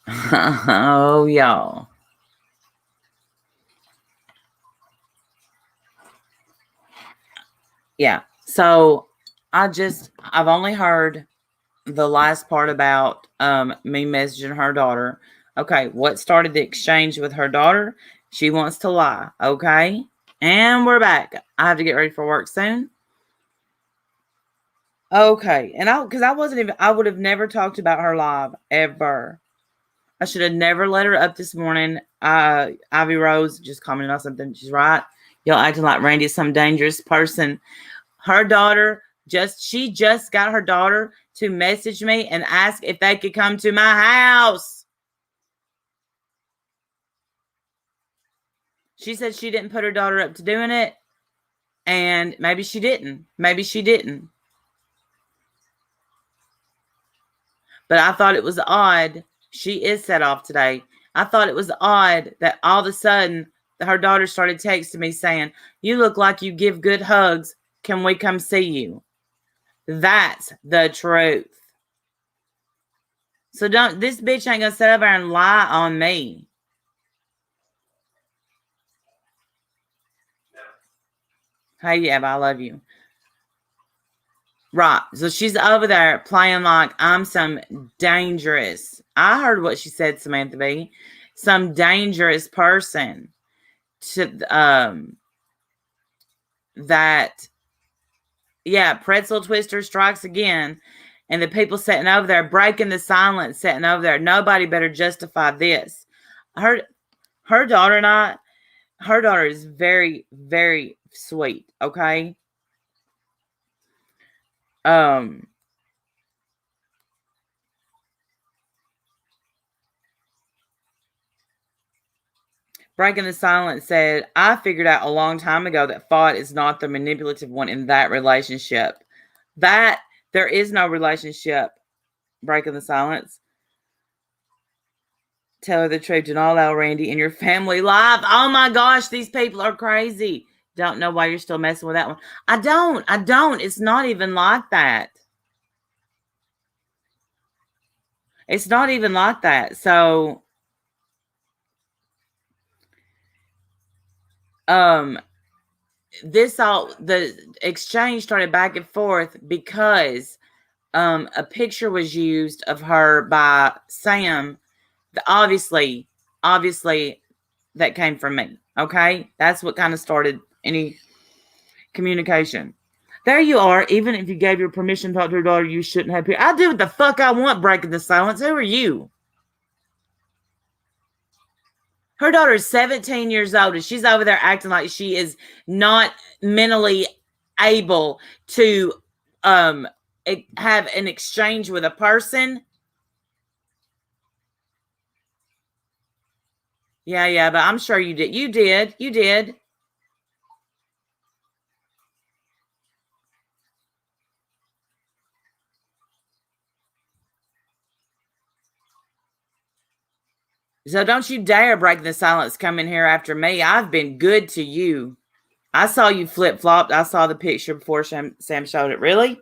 Oh, y'all. Yeah. So I've only heard the last part about me messaging her daughter. Okay, what started the exchange with her daughter? She wants to lie. Okay. And we're back. I have to get ready for work soon. Okay. And because I would have never talked about her live ever. I should have never let her up this morning. Ivy Rose just commented on something. She's right. Y'all acting like Randy's some dangerous person. Her daughter she just got her daughter to message me and ask if they could come to my house. She said she didn't put her daughter up to doing it. And maybe she didn't. Maybe she didn't. But I thought it was odd. She is set off today. I thought it was odd that all of a sudden her daughter started texting me saying, "You look like you give good hugs. Can we come see you?" That's the truth. So this bitch ain't gonna sit up there and lie on me. Hey, yeah, I love you. Right. So she's over there playing like I'm some dangerous. I heard what she said, Samantha B. Some dangerous person to that yeah, pretzel twister strikes again. And the people sitting over there breaking the silence, sitting over there. Nobody better justify this. Her daughter and I, her daughter is very, very sweet. Okay. Um, Breaking the Silence said, I figured out a long time ago that Fuad is not the manipulative one in that relationship. That there is no relationship. Breaking the Silence. Tell her the truth. Do not allow Randy in your family life. Oh my gosh, these people are crazy. Don't know why you're still messing with that one. I don't. It's not even like that. It's not even like that. So, the exchange started back and forth because a picture was used of her by Sam. Obviously, that came from me. Okay, that's what kind of started any communication. There you are. Even if you gave your permission to talk to her daughter, you shouldn't have. I do what the fuck I want. Breaking the silence. Who are you? Her daughter is 17 years old, and she's over there acting like she is not mentally able to have an exchange with a person. Yeah, but I'm sure you did. You did. So don't you dare break the silence. Come in here after me. I've been good to you. I saw you flip flopped. I saw the picture before Sam showed it. Really?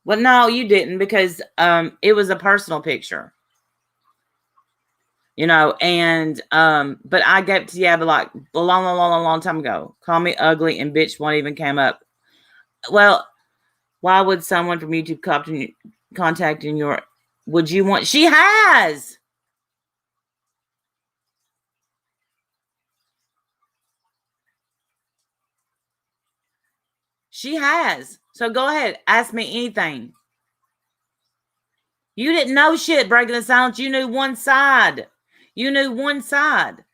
Well, no, you didn't because it was a personal picture. And but I gave to but like a long time ago. Call me ugly and bitch won't even came up. Well, why would someone from YouTube contacting your? Would you want? She has. She has. So go ahead, ask me anything. You didn't know shit. Breaking the silence. You knew one side. You knew one side.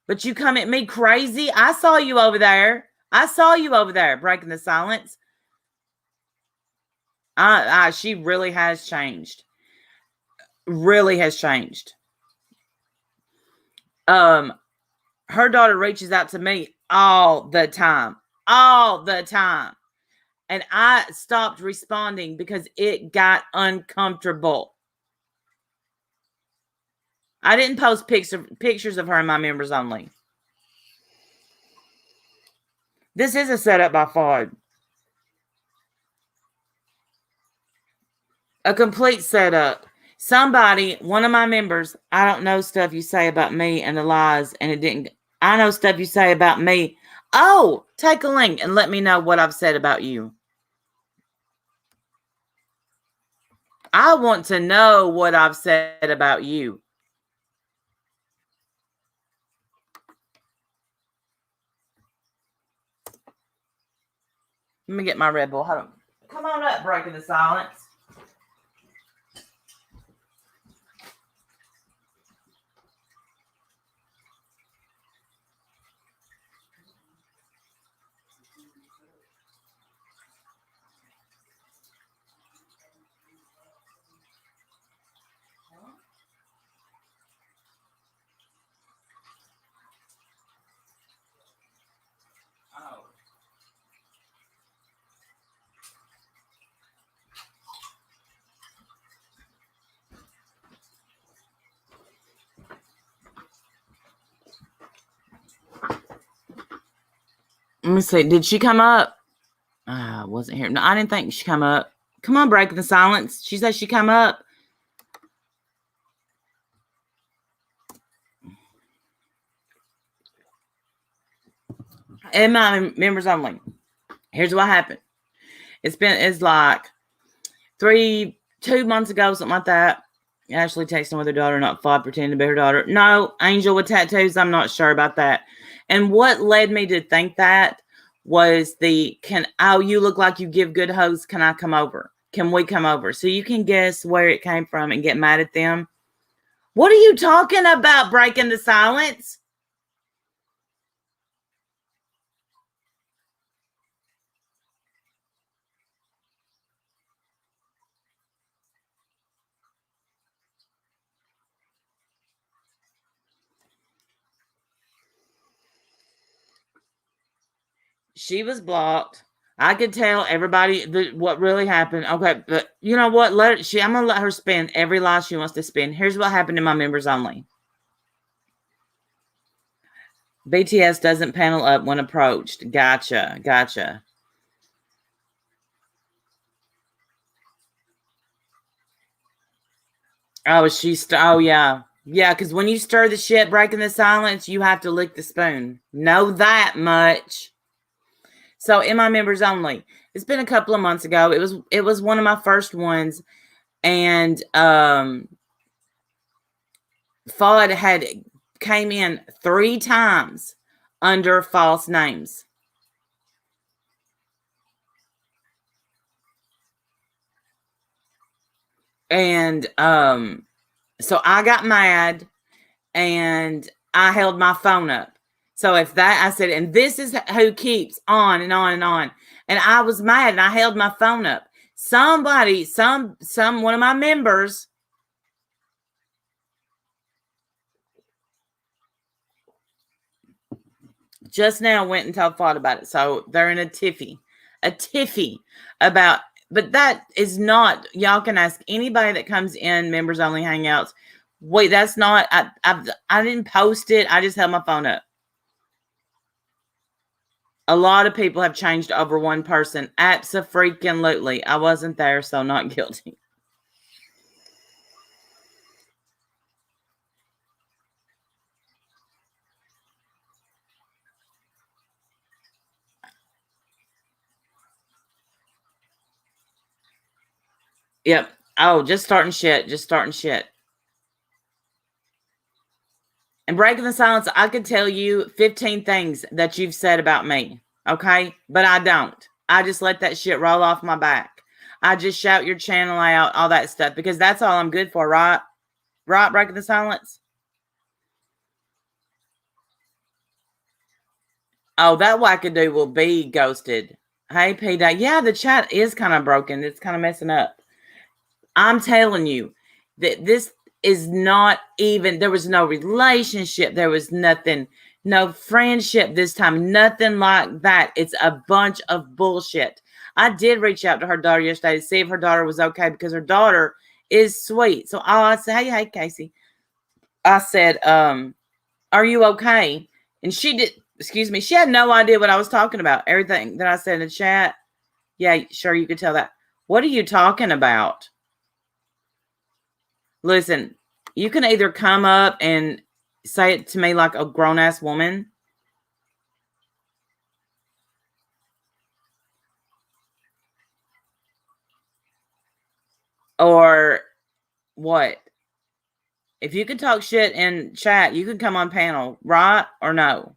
But you come at me crazy. I saw you over there. Breaking the silence. She really has changed. Really has changed. Her daughter reaches out to me all the time. All the time. And I stopped responding because it got uncomfortable. I didn't post pictures of her in my members only. This is a setup by Fuad. A complete setup. Somebody, one of my members, I don't know stuff you say about me and the lies, and it didn't. I know stuff you say about me. Oh, take a link and let me know what I've said about you. I want to know what I've said about you. Let me get my Red Bull. Hold on. Come on up, breaking the silence. Let me see. Did she come up? I wasn't here. No, I didn't think she come up. Come on, breaking the silence. She said she come up. And my members only. Here's what happened. It's like 2 months ago, something like that. Ashley texting with her daughter, not Fod pretending to be her daughter. No, Angel with tattoos. I'm not sure about that. And what led me to think that was you look like you give good hoes. Can I come over? Can we come over? So you can guess where it came from and get mad at them. What are you talking about, breaking the silence? She was blocked. I could tell everybody what really happened. Okay, but you know what? I'm gonna let her spin every lie she wants to spin. Here's what happened to my members only. BTS doesn't panel up when approached. Gotcha. Oh yeah. Yeah, because when you stir the shit, breaking the silence, you have to lick the spoon. Know that much. So in my members only, it's been a couple of months ago. It was one of my first ones, and Fod had came in 3 times under false names. And so I got mad and I held my phone up. So if that, I said, and this is who keeps on and on and on. And I was mad and I held my phone up. Somebody, one of my members just now went and told Fod about it. So they're in a tiffy about, but that is not, y'all can ask anybody that comes in members only hangouts. Wait, that's not, I didn't post it. I just held my phone up. A lot of people have changed over one person. Abso-freaking-lutely. I wasn't there, so not guilty. Yep. Oh, just starting shit. And breaking the silence, I could tell you 15 things that you've said about me. Okay? But I don't. I just let that shit roll off my back. I just shout your channel out, all that stuff, because that's all I'm good for, right? Right, breaking the silence? Oh, that wackadoo will be ghosted. Hey, P-Day. Yeah, the chat is kind of broken. It's kind of messing up. I'm telling you that this is not even, there was no relationship. There was nothing, no friendship this time, nothing like that. It's a bunch of bullshit. I did reach out to her daughter yesterday to see if her daughter was okay because her daughter is sweet. So I said, hey, Casey. I said, are you okay? And she did, she had no idea what I was talking about. Everything that I said in the chat. Yeah, sure, you could tell that. What are you talking about? Listen, you can either come up and say it to me like a grown-ass woman, or what? If you can talk shit in chat, you can come on panel, right or no?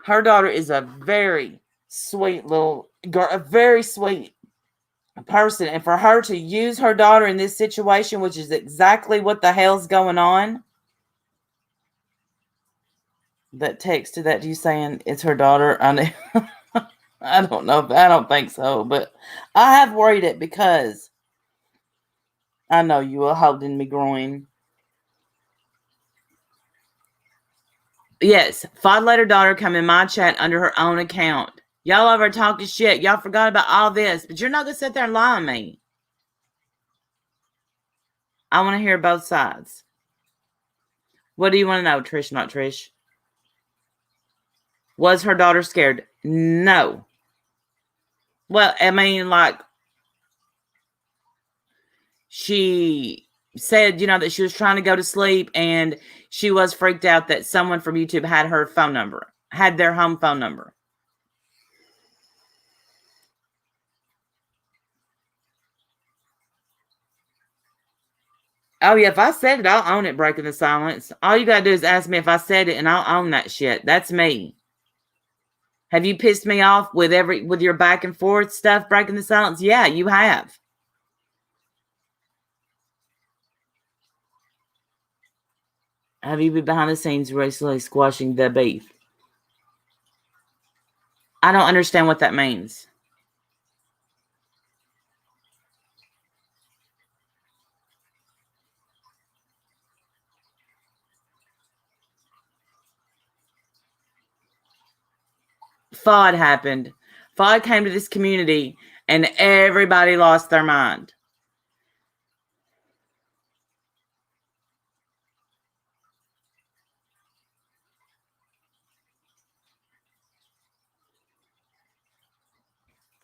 Her daughter is a very sweet little girl, a very sweet person. And for her to use her daughter in this situation, which is exactly what the hell's going on. That text to that you saying it's her daughter. I don't know. I don't think so, but I have worried it because I know you are holding me groin. Yes, Fod let her daughter come in my chat under her own account. Y'all over talking shit. Y'all forgot about all this, but you're not gonna sit there and lie on me. I want to hear both sides. What do you want to know, Trish? Not Trish. Was her daughter scared? No. Well, I mean, like, she said, that she was trying to go to sleep and she was freaked out that someone from YouTube had her phone number, had their home phone number. Oh, yeah, if I said it, I'll own it, breaking the silence. All you got to do is ask me if I said it, and I'll own that shit. That's me. Have you pissed me off with your back and forth stuff, breaking the silence? Yeah, you have. Have you been behind the scenes recently squashing the beef? I don't understand what that means. FOD happened. FOD came to this community and everybody lost their mind.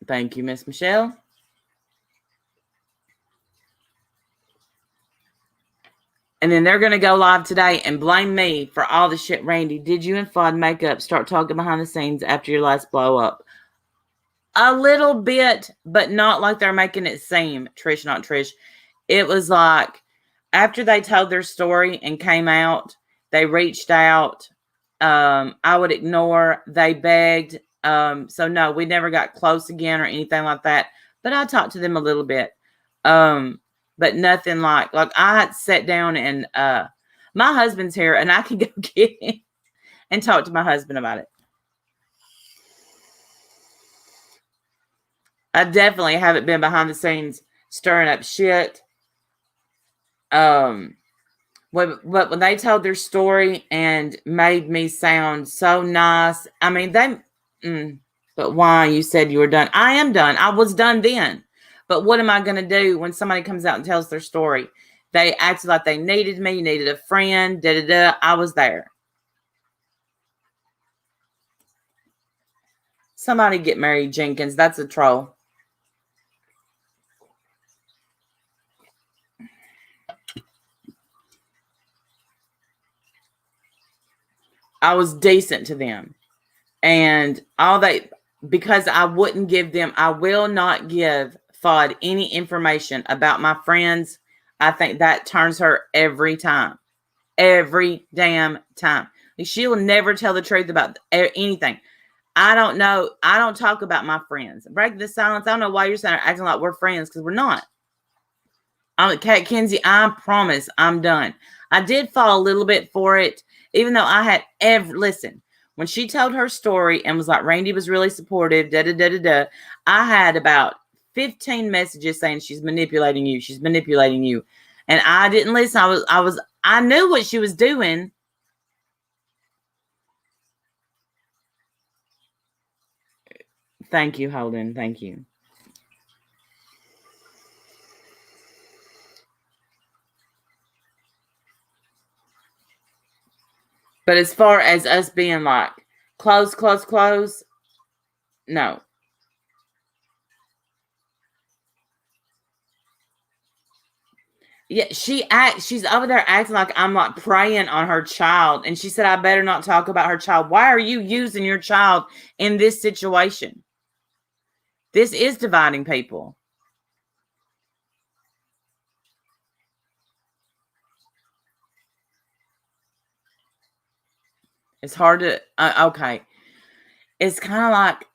Thank you, Miss Michelle. And then they're going to go live today and blame me for all the shit. Randy, did you and FOD make up, start talking behind the scenes after your last blow up? A little bit, but not like they're making it seem. Trish, not Trish. It was like after they told their story and came out, they reached out. I would ignore. They begged. So no, we never got close again or anything like that. But I talked to them a little bit. But nothing like I had sat down and my husband's here and I can go get him and talk to my husband about it. I definitely haven't been behind the scenes stirring up shit. But when they told their story and made me sound so nice, I mean, but why? You said you were done. I am done. I was done then. But what am I going to do when somebody comes out and tells their story? They acted like they needed me, needed a friend, da-da-da. I was there. Somebody get Mary Jenkins. That's a troll. I was decent to them. And because I wouldn't give them, I will not give FOD any information about my friends. I think that turns her every time. Every damn time. She'll never tell the truth about anything. I don't know. I don't talk about my friends. Break the silence. I don't know why you're saying acting like we're friends because we're not. I'm Kat Kenzie. I promise I'm done. I did fall a little bit for it, even though I had listen. When she told her story and was like, Randy was really supportive, da-da-da-da-da, I had about 15 messages saying she's manipulating you. She's manipulating you. And I didn't listen. I knew what she was doing. Thank you, Holden. Thank you. But as far as us being like close, no. Yeah, she's over there acting like I'm like preying on her child. And she said, I better not talk about her child. Why are you using your child in this situation? This is dividing people. It's hard to, okay. It's kind of like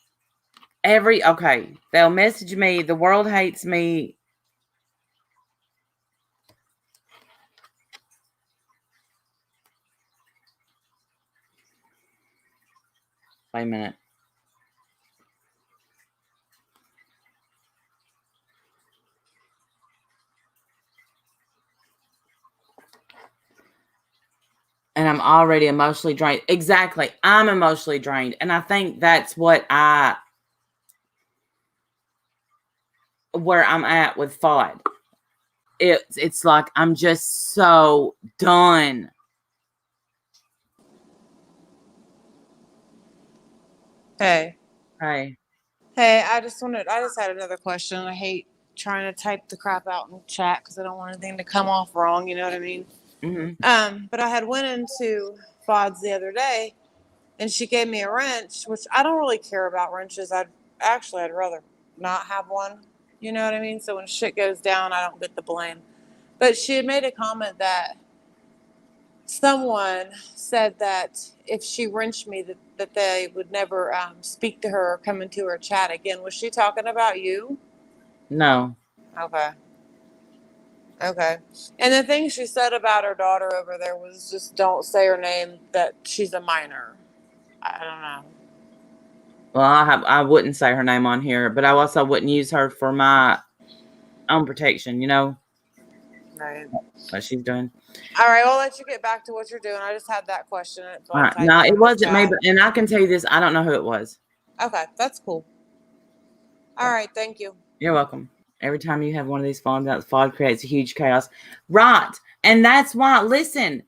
they'll message me, the world hates me. Wait a minute. And I'm already emotionally drained. Exactly. I'm emotionally drained. And I think that's where I'm at with FOD. It's like I'm just so done. Hey. Hey. Hey, I just had another question. I hate trying to type the crap out in chat because I don't want anything to come off wrong, you know what I mean? But I had went into FODs the other day and she gave me a wrench, which I don't really care about wrenches. I'd rather not have one. You know what I mean? So when shit goes down, I don't get the blame. But she had made a comment that someone said that if she wrenched me, that they would never speak to her or come into her chat again. Was she talking about you? No. Okay. Okay. And the thing she said about her daughter over there was just don't say her name, that she's a minor. I don't know. Well, I wouldn't say her name on here, but I also wouldn't use her for my own protection, you know? Right. What she's doing. All right, I'll let you get back to what you're doing. I just had that question. So I typed No, it it in the wasn't me, chat. but and I can tell you this, I don't know who it was. Okay, that's cool. All right, thank you. You're welcome. Every time you have one of these FODs out, FOD creates a huge chaos. Right. And that's why, listen,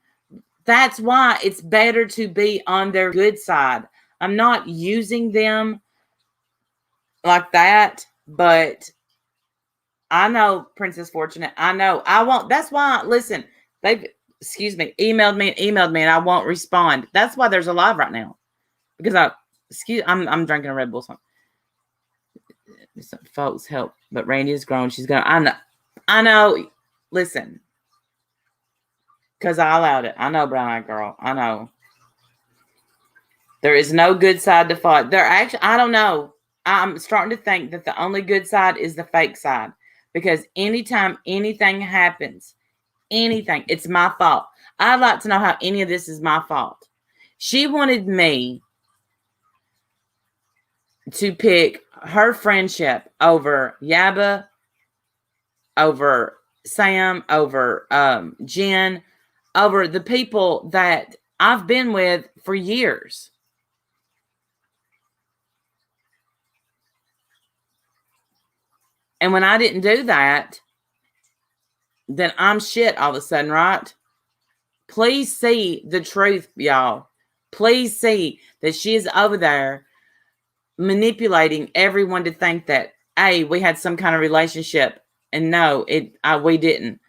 that's why it's better to be on their good side. I'm not using them like that, but I know Princess Fortunate. I know I won't. That's why, listen, they've, emailed me and I won't respond. That's why there's a live right now. Because I'm drinking a Red Bull. Some folks help, but Randy is grown. She's going, I know. Listen, because I allowed it. I know, brown eyed girl. I know. There is no good side to FOD. There actually, I don't know. I'm starting to think that the only good side is the fake side. Because anytime anything happens, it's my fault. I'd like to know how any of this is my fault. She wanted me to pick her friendship over Yaba, over Sam, over Jen, over the people that I've been with for years. And when I didn't do that, then I'm shit all of a sudden, right? Please see the truth, y'all. Please see that she is over there manipulating everyone to think that, A, we had some kind of relationship. And no, we didn't.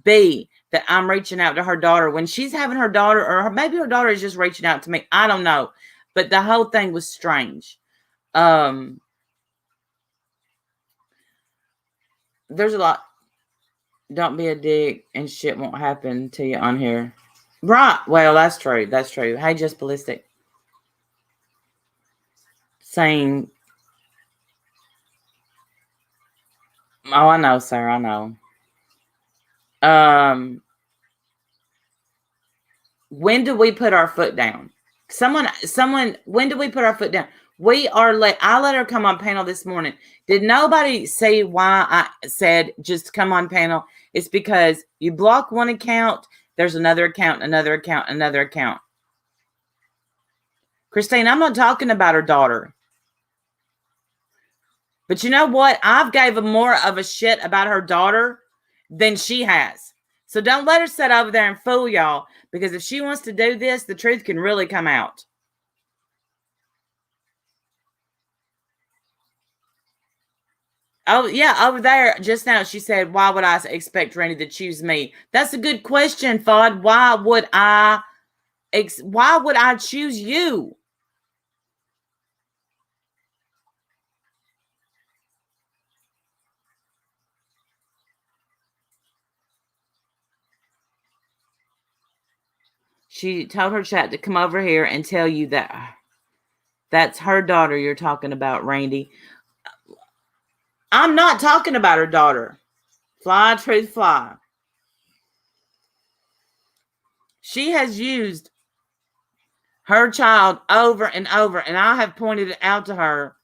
B, that I'm reaching out to her daughter when she's having her daughter, or maybe her daughter is just reaching out to me. I don't know. But the whole thing was strange. There's a lot. Don't be a dick and shit won't happen to you on here. Right. Well, that's true. That's true. Hey, Just Ballistic. Saying, oh, I know, sir. I know. When do we put our foot down? Someone, when do we put our foot down? I let her come on panel this morning. Did nobody say why I said just come on panel? It's because you block one account, there's another account, another account, another account. Christine, I'm not talking about her daughter. But you know what? I've gave more of a shit about her daughter than she has. So don't let her sit over there and fool y'all, because if she wants to do this, the truth can really come out. Oh, yeah, over there just now she said, why would I expect Randy to choose me? That's a good question, Fudd. Why would I choose you? She told her chat to come over here and tell you that that's her daughter you're talking about, Randy. I'm not talking about her daughter. Fly, truth, fly. She has used her child over and over, and I have pointed it out to her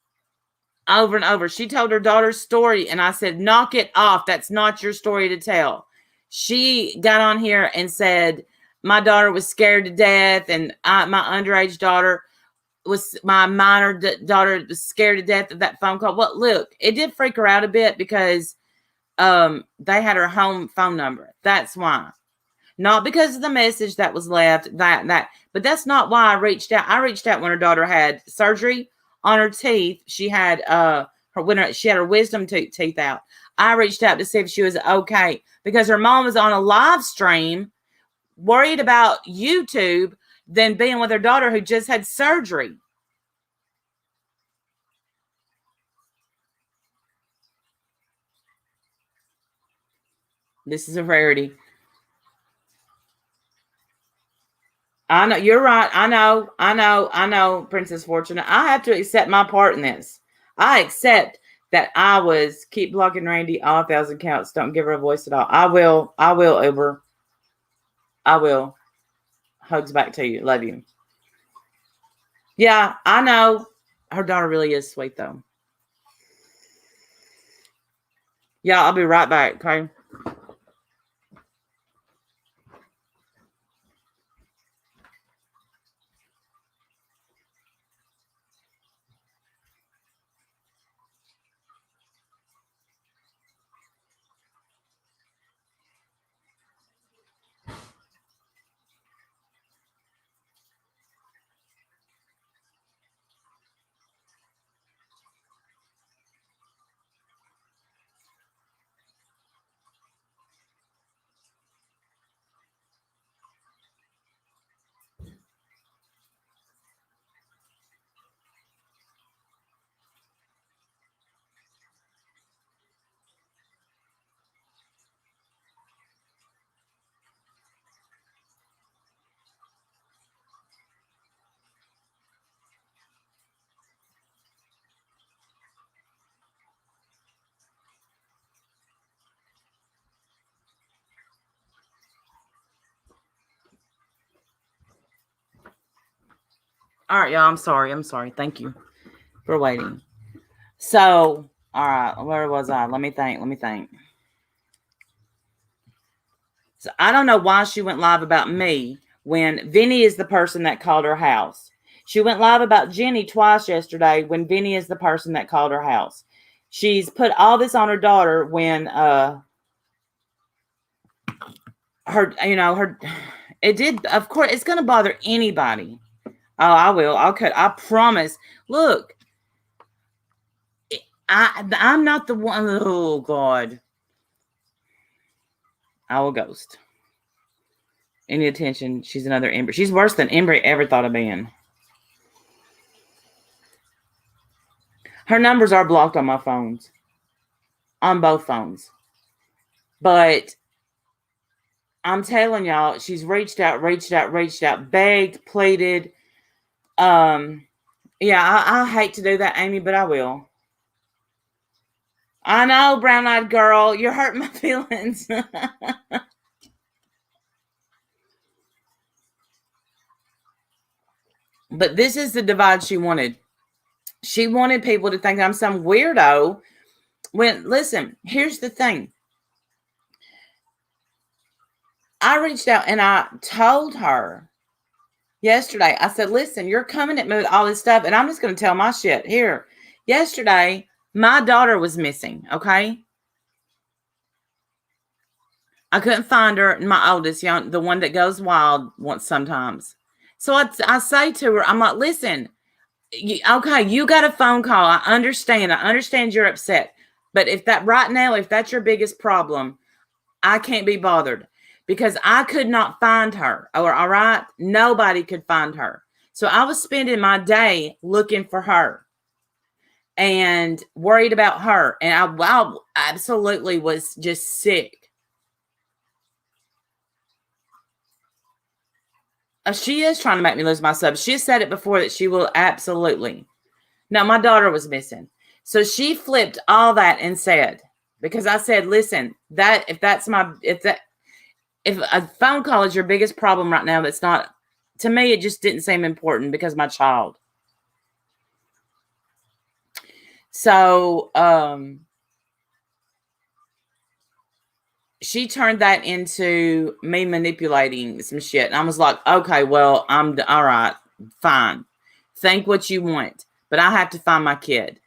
over and over. She told her daughter's story, and I said, knock it off. That's not your story to tell. She got on here and said, my daughter was scared to death, and my underage daughter my minor daughter was scared to death of that phone call. Well, look, it did freak her out a bit because they had her home phone number. That's why. Not because of the message that was left, but that's not why I reached out. I reached out when her daughter had surgery on her teeth. She had she had her wisdom teeth out. I reached out to see if she was okay, because her mom was on a live stream worried about YouTube than being with her daughter who just had surgery. This is a rarity. I know, you're right. I know, Princess Fortuna. I have to accept my part in this. I accept that I was keep blocking Randy all 1,000 counts. Don't give her a voice at all. I will, Uber. I will. Hugs back to you. Love you. Yeah, I know. Her daughter really is sweet, though. Yeah, I'll be right back, okay? All right, y'all. I'm sorry. Thank you for waiting. So, all right, where was I? Let me think. So I don't know why she went live about me when Vinny is the person that called her house. She went live about Jenny twice yesterday when Vinny is the person that called her house. She's put all this on her daughter when it did, of course, it's going to bother anybody. Oh, I will. I promise. Look, I'm not the one. Oh, God. I will ghost. Any attention, she's another Embry. She's worse than Embry ever thought of being. Her numbers are blocked on my phones. On both phones. But I'm telling y'all, she's reached out, begged, pleaded. Yeah, I hate to do that, Amy, but I will. I know, brown-eyed girl, you're hurting my feelings. But this is the divide she wanted. She wanted people to think I'm some weirdo. Listen, here's the thing. I reached out and I told her yesterday, I said, listen, you're coming at me with all this stuff, and I'm just going to tell my shit. Here, yesterday, my daughter was missing, okay? I couldn't find her. And my oldest, young, the one that goes wild once sometimes. So I say to her, I'm like, listen, okay, you got a phone call. I understand you're upset. But if that's your biggest problem, I can't be bothered because I could not find her. All right. Nobody could find her. So I was spending my day looking for her and worried about her. And I absolutely was just sick. She is trying to make me lose my sub. She has said it before that she will absolutely. No, my daughter was missing. So she flipped all that and said, because I said, listen, if a phone call is your biggest problem right now, that's not, to me, it just didn't seem important because my child. So, she turned that into me manipulating some shit. And I was like, okay, well, all right, fine. Think what you want, but I have to find my kid.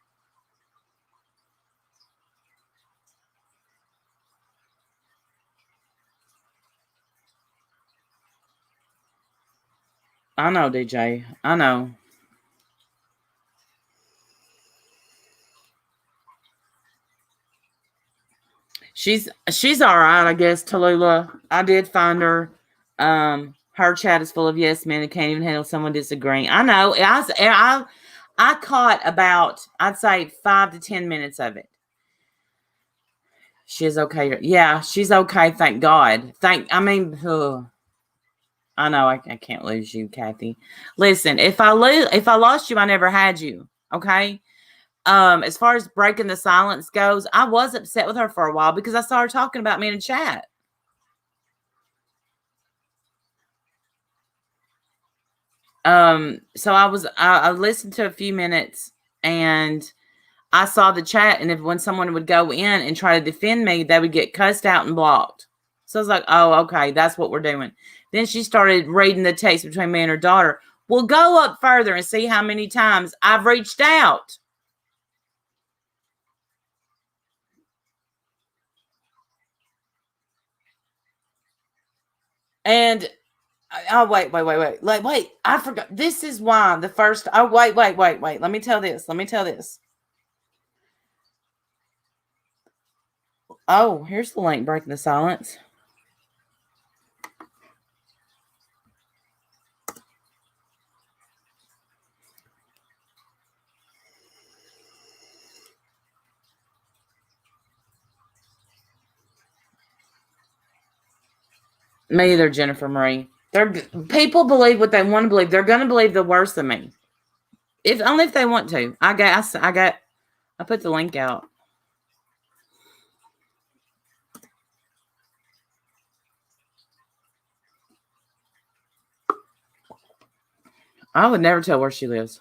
I know, DJ. I know. She's all right, I guess, Tallulah. I did find her. Her chat is full of yes men who can't even handle someone disagreeing. I know. I caught about, I'd say 5 to 10 minutes of it. She is okay. Yeah, she's okay. Thank God. I know I can't lose you, Kathy. Listen, if I lost you, I never had you. Okay. As far as breaking the silence goes, I was upset with her for a while because I saw her talking about me in a chat. So I listened to a few minutes and I saw the chat, and when someone would go in and try to defend me, they would get cussed out and blocked. So I was like, oh, okay, that's what we're doing. Then she started reading the text between me and her daughter. We'll go up further and see how many times I've reached out. And oh, wait. I forgot. This is why the first. Oh, wait. Let me tell this. Oh, here's the link, breaking the silence. Me either, Jennifer Marie. People believe what they want to believe. They're going to believe the worst of me. Only if they want to. I put the link out. I would never tell where she lives.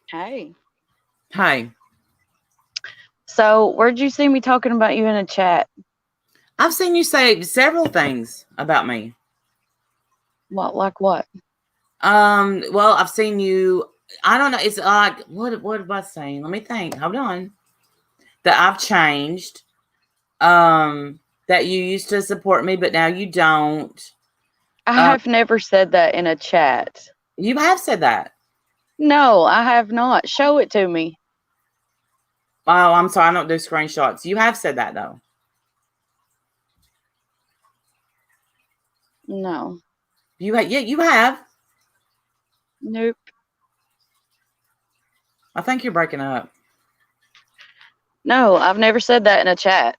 Hey. Hi. So, where'd you see me talking about you in a chat? I've seen you say several things about me. What, like what? Well, I've seen you. I don't know. It's like, what am I saying? Let me think. Hold on. That I've changed. That you used to support me, but now you don't. I have never said that in a chat. You have said that. No, I have not. Show it to me. Oh, I'm sorry. I don't do screenshots. You have said that, though. No. Yeah, you have. Nope. I think you're breaking up. No, I've never said that in a chat.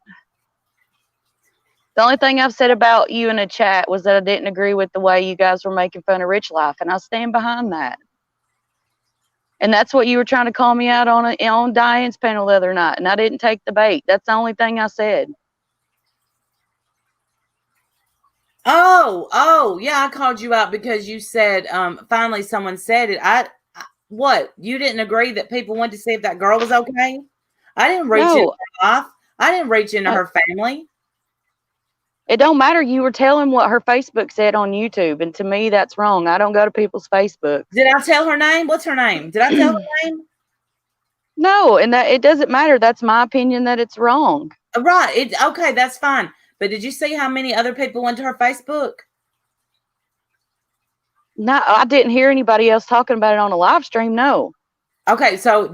The only thing I've said about you in a chat was that I didn't agree with the way you guys were making fun of Rich Life, and I stand behind that. And that's what you were trying to call me out on Diane's panel the other night, and I didn't take the bait. That's the only thing I said. Oh, yeah, I called you out because you said, finally someone said it. What? You didn't agree that people wanted to see if that girl was okay? I didn't reach into her life. I didn't reach into her family. It don't matter. You were telling what her Facebook said on YouTube, and to me, that's wrong. I don't go to people's Facebook. Did I tell her name? What's her name? Did I tell her name? No, and that it doesn't matter. That's my opinion that it's wrong. Right. Okay, that's fine. But did you see how many other people went to her Facebook? No, I didn't hear anybody else talking about it on a live stream. No. Okay, so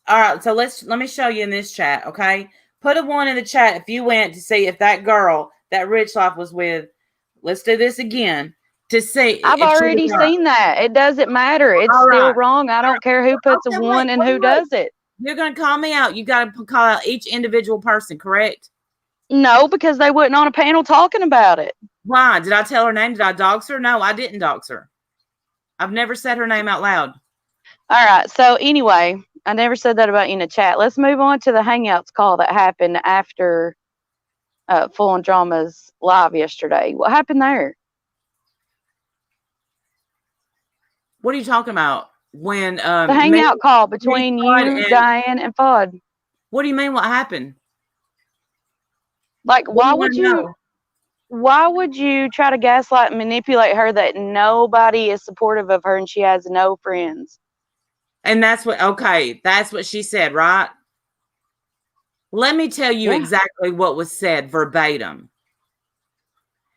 all right, so let me show you in this chat, okay? Put a 1 in the chat if you went to see if that girl that Rich Life was with. Let's do this again to see. I've already seen that. It doesn't matter. It's still wrong. I don't care who puts a 1 and who does it. You're going to call me out. You got to call out each individual person, correct? No, because they wasn't on a panel talking about it. Why? Did I tell her name? Did I dox her? No, I didn't dox her. I've never said her name out loud. All right. So anyway, I never said that about you in the chat. Let's move on to the Hangouts call that happened after Full on Drama's live yesterday. What happened there? What are you talking about? When the Hangout call between you, Diane, and Fudd. What do you mean? What happened? Like, why would you try to gaslight and manipulate her that nobody is supportive of her and she has no friends? And that's what she said, right? Let me tell you exactly what was said verbatim.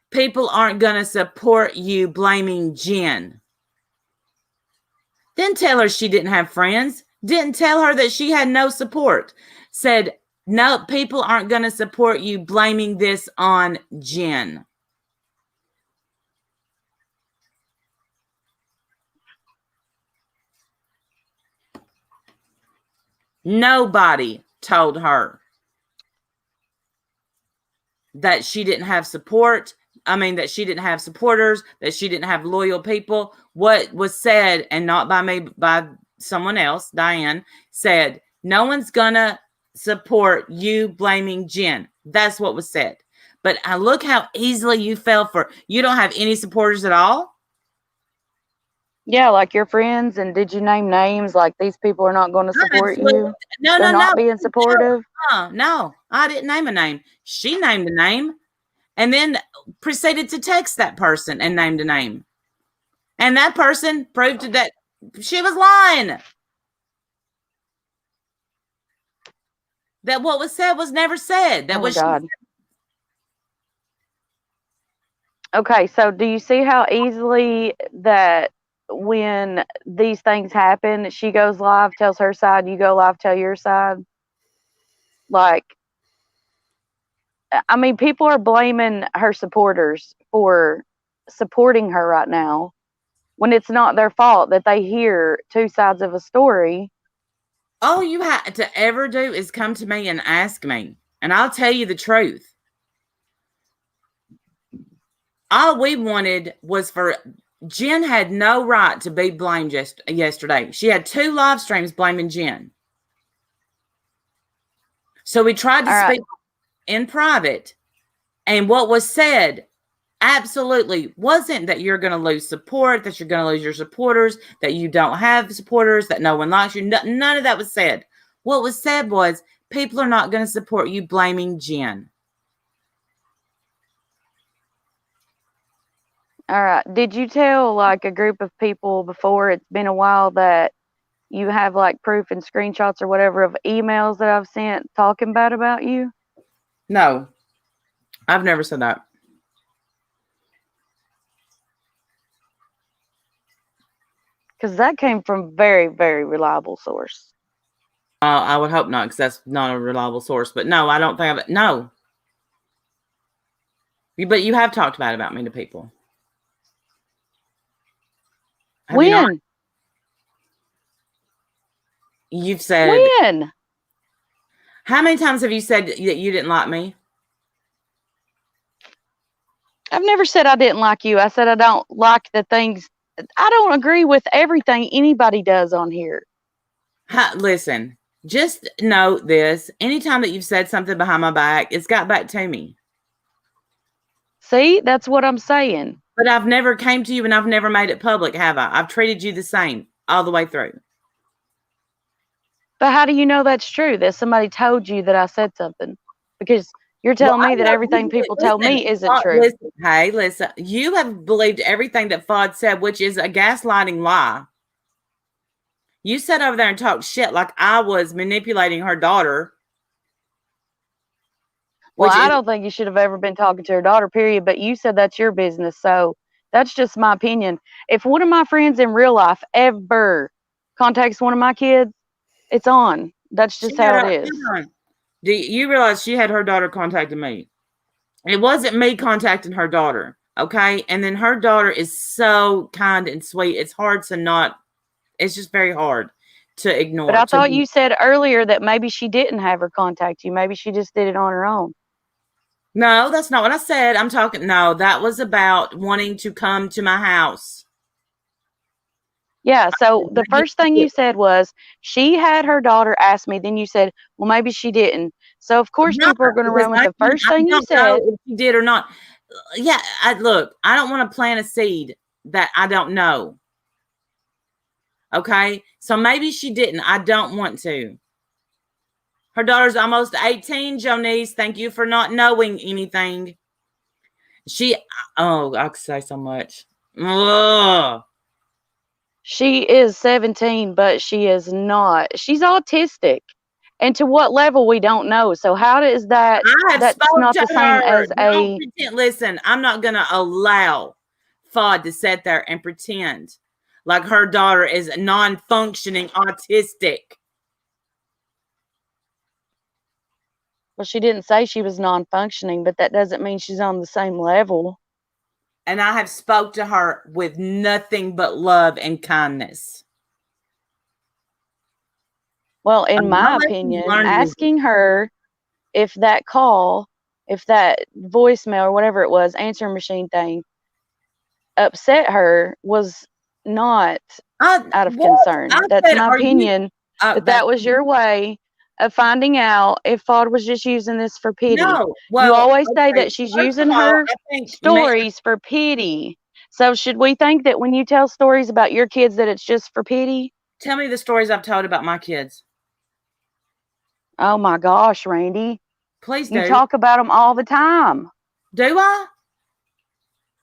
People aren't going to support you blaming Jen. Didn't tell her she didn't have friends. Didn't tell her that she had no support. Said, no, people aren't going to support you blaming this on Jen. Nobody told her that she didn't have support. I mean, that she didn't have supporters, that she didn't have loyal people. What was said, and not by me, by someone else, Diane, said, no one's gonna support you blaming Jen. That's what was said. But look how easily you fell for. You don't have any supporters at all? Yeah, like your friends. And did you name names? Like, these people are not going to support you? No, They're not being supportive? No, I didn't name a name. She named a name and then proceeded to text that person and named a name. And that person proved that she was lying. That what was said was never said. That was God. Okay, so do you see how easily that when these things happen, she goes live, tells her side, you go live, tell your side? Like, I mean, people are blaming her supporters for supporting her right now when it's not their fault that they hear two sides of a story. All you have to ever do is come to me and ask me, and I'll tell you the truth. All we wanted was for Jen had no right to be blamed yesterday. She had 2 live streams blaming Jen. So we tried to speak in private, and what was said absolutely wasn't that you're going to lose support, that you're going to lose your supporters, that you don't have supporters, that no one likes you. None of that was said. What was said was people are not going to support you blaming Jen. All right. Did you tell like a group of people before it's been a while that you have like proof and screenshots or whatever of emails that I've sent talking bad about you? No, I've never said that. Because that came from very, very reliable source. I would hope not, because that's not a reliable source. But no, I don't think no. But you have talked bad about me to people. Have when? You've said. When? How many times have you said that you didn't like me? I've never said I didn't like you. I said I don't like the things. I don't agree with everything anybody does on here. Listen, just know this. Anytime that you've said something behind my back, it's got back to me. See, that's what I'm saying. But I've never came to you and I've never made it public, have I? I've treated you the same all the way through. But how do you know that's true? That somebody told you that I said something? Because you're telling me that everything people tell me isn't true. Listen. You have believed everything that Fudd said, which is a gaslighting lie. You sat over there and talked shit like I was manipulating her daughter. Well, I don't think you should have ever been talking to her daughter, period. But you said that's your business. So that's just my opinion. If one of my friends in real life ever contacts one of my kids, it's on. That's just how it is. Do you realize she had her daughter contacting me? It wasn't me contacting her daughter. Okay. And then her daughter is so kind and sweet. It's hard to not, it's just very hard to ignore. But I thought you said earlier that maybe she didn't have her contact you. Maybe she just did it on her own. No, that's not what I said. No, that was about wanting to come to my house. Yeah, so the first thing you said was she had her daughter ask me. Then you said, well, maybe she didn't. So, of course, people are going to run with the first thing you said. If she did or not. Yeah, look, I don't want to plant a seed that I don't know. Okay? So maybe she didn't. I don't want to. Her daughter's almost 18, Jonice. Thank you for not knowing anything. I could say so much. Ugh. She is 17, but she is not. She's autistic. And to what level, we don't know. So how does that, that's not the same as a... Listen, I'm not going to allow Fod to sit there and pretend like her daughter is non-functioning autistic. Well, she didn't say she was non-functioning, but that doesn't mean she's on the same level. And I have spoke to her with nothing but love and kindness. Well, in my opinion, asking her if that call, if that voicemail or whatever it was, answering machine thing, upset her was not out of concern. That's my opinion. That was your way of finding out if Fod was just using this for pity. No, well, you always say that she's using her stories for pity. So should we think that when you tell stories about your kids that it's just for pity? Tell me the stories I've told about my kids. Oh my gosh, Randy. Please do. You talk about them all the time. Do I?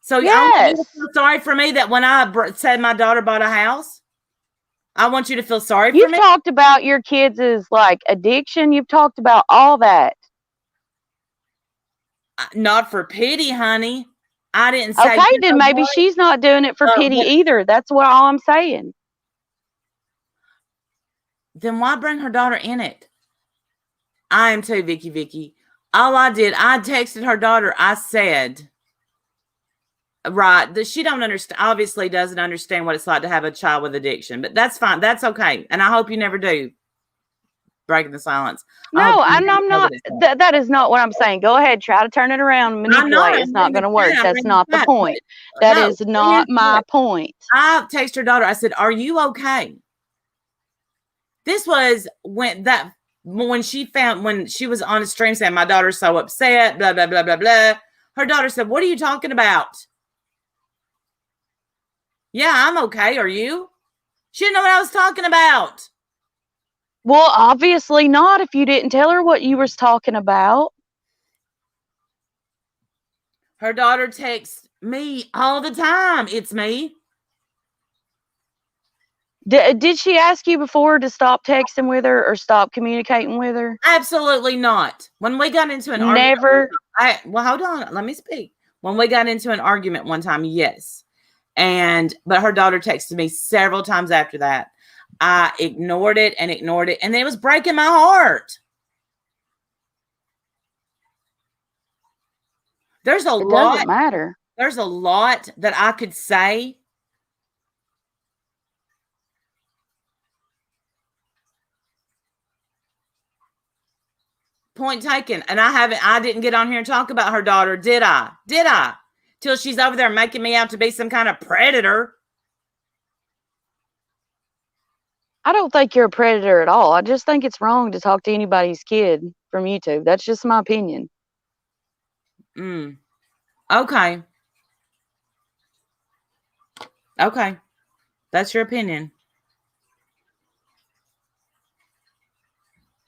So yes. You feel sorry for me that when I said my daughter bought a house? I want you to feel sorry for me. You've talked about your kids' like addiction. You've talked about all that. Not for pity, honey. I didn't say. Okay, then maybe she's not doing it for pity either. That's all I'm saying. Then why bring her daughter in it? I am too, Vicky. All I did, I texted her daughter. I said, right, that she don't understand, obviously doesn't understand what it's like to have a child with addiction, but that's fine. That's okay. And I hope you never do. Breaking the silence. No, I'm not. That is not what I'm saying. Go ahead, try to turn it around and manipulate. It's not going to work. That's not the point. That is not my point. I texted her daughter. I said, "Are you okay?" This was when she was on a stream saying, "My daughter's so upset." Blah blah blah blah blah. Her daughter said, "What are you talking about?" Yeah, I'm okay. Are you? She didn't know what I was talking about. Well, obviously not if you didn't tell her what you was talking about. Her daughter texts me all the time. It's me. Did she ask you before to stop texting with her or stop communicating with her? Absolutely not. When we got into an argument. Well, hold on. Let me speak. When we got into an argument one time, yes. But her daughter texted me several times after that. I ignored it, and then it was breaking my heart. There's a lot. Doesn't matter. There's a lot that I could say. Point taken. And I didn't get on here and talk about her daughter, did I? Till she's over there making me out to be some kind of predator. I don't think you're a predator at all. I just think it's wrong to talk to anybody's kid from YouTube. That's just my opinion. Okay. That's your opinion.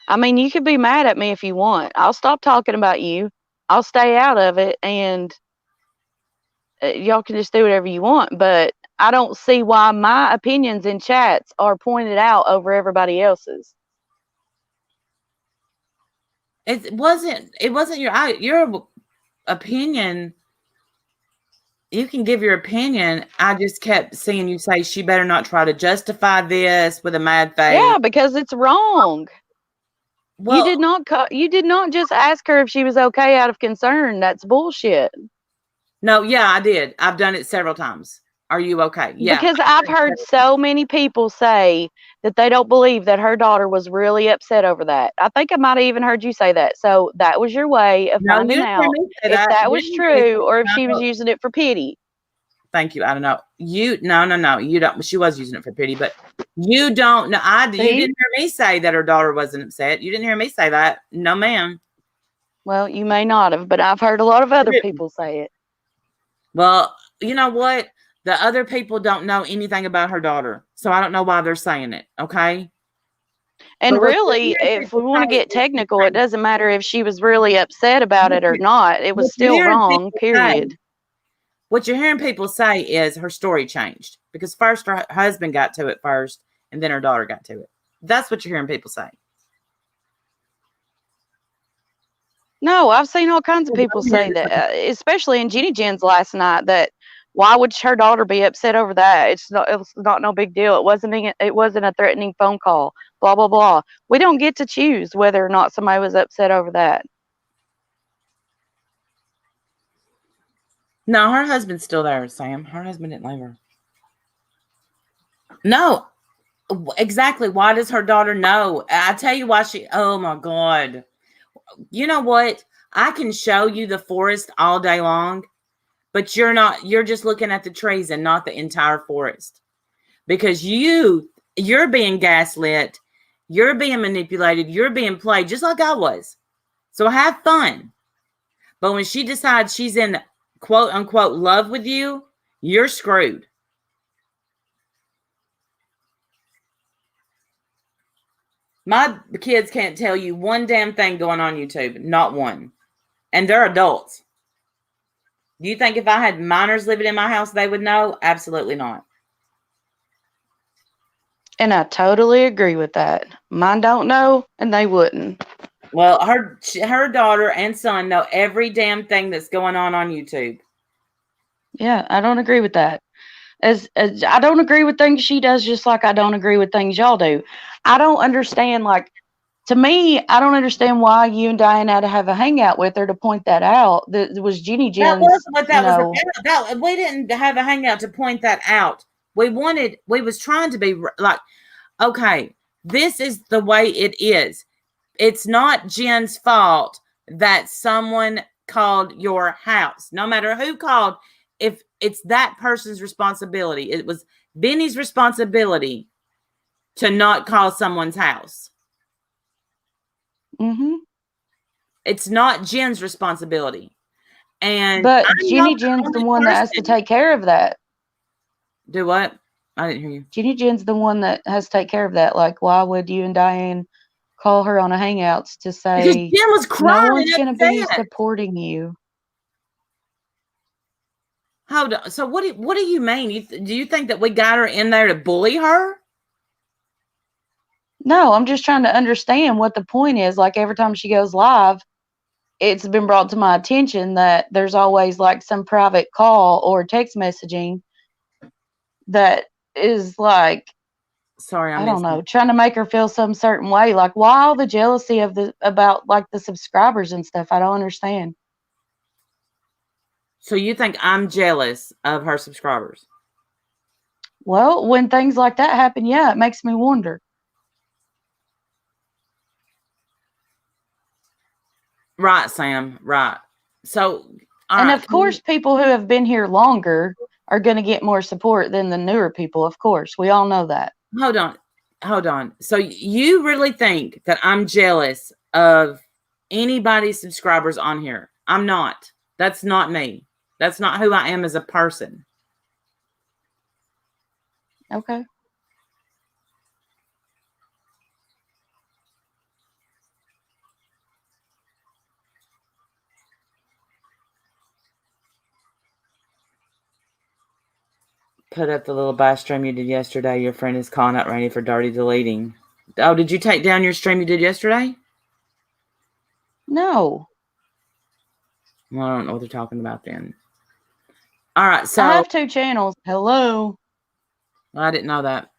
I mean, you could be mad at me if you want. I'll stop talking about you. I'll stay out of it, and y'all can just do whatever you want. But I don't see why my opinions in chats are pointed out over everybody else's. It wasn't your opinion. You can give your opinion. I just kept seeing you say she better not try to justify this with a mad face. Yeah, because it's wrong. Well, you did not just ask her if she was okay out of concern. That's bullshit. no, yeah, I did. I've done it several times. Are you okay? Yeah. Because I've heard so many people say that they don't believe that her daughter was really upset over that. I think I might have even heard you say that. So that was your way of No, finding you didn't hear out me say if that. that You was didn't hear me say true or if she was no. using it for pity. Thank you. I don't know. No. You don't. She was using it for pity, but you don't know. You See? didn't hear me say that her daughter wasn't upset. You didn't hear me say that. No, ma'am. Well, you may not have, but I've heard a lot of other didn't. people say it. Well, you know what? The other people don't know anything about her daughter, so I don't know why they're saying it. Okay. And But what really, you're hearing if we people want to say get is technical, it doesn't matter if she was really upset about it or not. It was what you're still hearing wrong, people period. say- What you're hearing people say is her story changed because first her husband got to it first, and then her daughter got to it. That's what you're hearing people say. No, I've seen all kinds of people say that, especially in Jenny Jen's last night. That why would her daughter be upset over that? It was not no big deal. It wasn't a threatening phone call. Blah blah blah. We don't get to choose whether or not somebody was upset over that. No, her husband's still there, Sam. Her husband didn't leave her. No, exactly. Why does her daughter know? I tell you why oh my God. You know what? I can show you the forest all day long, but you're just looking at the trees and not the entire forest. Because you're being gaslit, you're being manipulated, you're being played just like I was. So have fun. But when she decides she's in quote unquote love with you, you're screwed. My kids can't tell you one damn thing going on YouTube. Not one. And they're adults. Do you think if I had minors living in my house, they would know? Absolutely not. And I totally agree with that. Mine don't know, and they wouldn't. Well, her daughter and son know every damn thing that's going on YouTube. Yeah, I don't agree with that. As I don't agree with things she does, just like I don't agree with things y'all do. I don't understand. Like, to me, I don't understand why you and Diane had to have a hangout with her to point that out. That was Jenny Jen's. That wasn't what that was about. We didn't have a hangout to point that out. We was trying to be like, okay, this is the way it is. It's not Jen's fault that someone called your house. No matter who called, if it's that person's responsibility. It was Benny's responsibility to not call someone's house. Mm-hmm. It's not Jen's responsibility. But Jenny Jen's the one that has to take care of that. Do what? I didn't hear you. Jenny Jen's the one that has to take care of that. Like, why would you and Diane call her on a hangouts to say because Jen was crying? No one's going to be supporting you. Hold on. So what do you mean? Do you think that we got her in there to bully her? No, I'm just trying to understand what the point is. Like, every time she goes live, it's been brought to my attention that there's always like some private call or text messaging that is like, sorry, I don't know, trying to make her feel some certain way. Like, why all the jealousy about like the subscribers and stuff? I don't understand. So you think I'm jealous of her subscribers? Well, when things like that happen, yeah, it makes me wonder. Right, Sam. Right. So, and of course, people who have been here longer are going to get more support than the newer people. Of course, we all know that. Hold on. So you really think that I'm jealous of anybody's subscribers on here? I'm not. That's not me. That's not who I am as a person. Okay. put up the little bash stream you did yesterday. Your friend is calling out Randy for dirty deleting. Oh, did you take down your stream you did yesterday? No. Well, I don't know what they're talking about then. All right, so I have 2 channels. Hello. I didn't know that.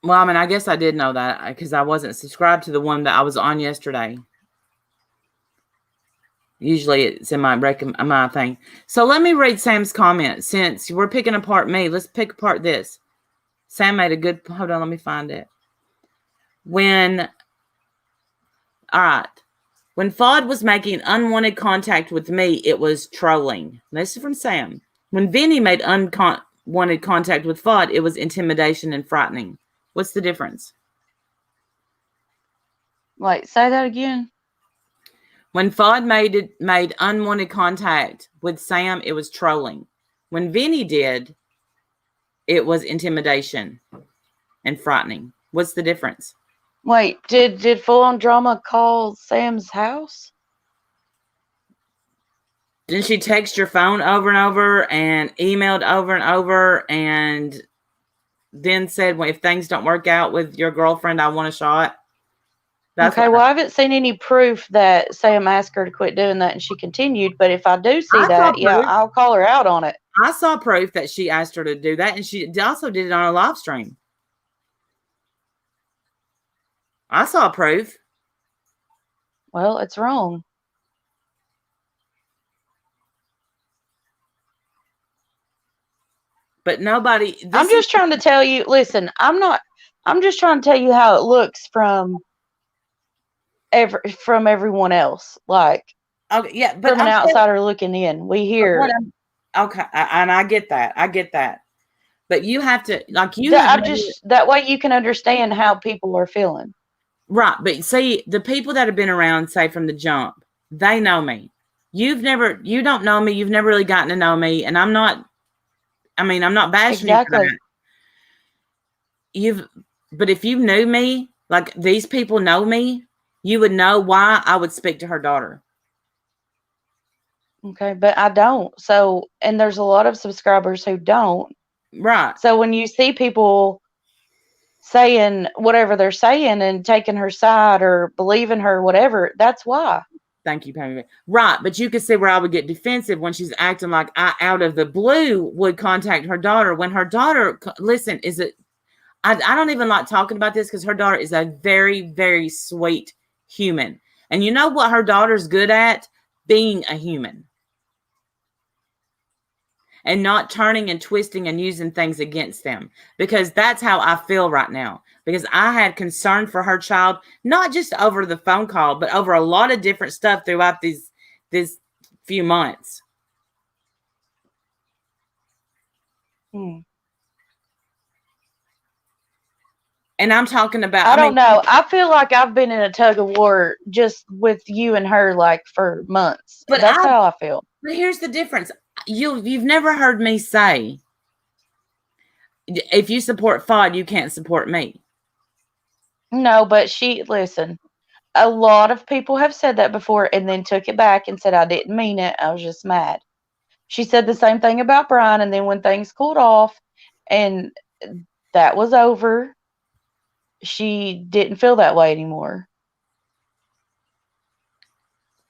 Well, I mean, I guess I did know that because I wasn't subscribed to the one that I was on yesterday. Usually it's in my thing. So let me read Sam's comment. Since we're picking apart me, let's pick apart this. Sam made a good, hold on, let me find it. When Fod was making unwanted contact with me, it was trolling. This is from Sam. When Vinny made unwanted contact with Fod, it was intimidation and frightening. What's the difference? Wait, say that again. When Fod made unwanted contact with Sam, it was trolling. When Vinny did, it was intimidation and frightening. What's the difference? Wait, did Full On Drama call Sam's house? Didn't she text your phone over and over and emailed over and over and then said, well, if things don't work out with your girlfriend, I want a shot? That's okay, well, I haven't seen any proof that Sam asked her to quit doing that and she continued. But if I do see that, yeah, I'll call her out on it. I saw proof that she asked her to do that, and she also did it on a live stream. I saw proof. Well, it's wrong. But nobody... I'm just trying to tell you, listen, I'm just trying to tell you how it looks from everyone else. Like, okay, yeah, but from an outsider looking in, we hear. Okay, and I get that. But you have to, like, that way you can understand how people are feeling. Right, but see, the people that have been around, say from the jump, they know me. You don't know me. You've never really gotten to know me, and I'm not bashing exactly. you. But if you knew me, like these people know me, you would know why I would speak to her daughter. Okay, but I don't. So, and there's a lot of subscribers who don't. Right. So when you see people saying whatever they're saying and taking her side or believing her, whatever, that's why. Thank you, Pammy. Right, but you can see where I would get defensive when she's acting like I, out of the blue, would contact her daughter. When her daughter, listen, I don't even like talking about this because her daughter is a very, very sweet human. And you know what her daughter's good at? Being a human. And not turning and twisting and using things against them. Because that's how I feel right now. Because I had concern for her child, not just over the phone call, but over a lot of different stuff throughout this few months. And I'm talking about... I don't know. I feel like I've been in a tug of war just with you and her, like, for months. But that's how I feel. But here's the difference. You've never heard me say, if you support Fod, you can't support me. No, but listen, a lot of people have said that before and then took it back and said, I didn't mean it. I was just mad. She said the same thing about Brian. And then when things cooled off and that was over, she didn't feel that way anymore.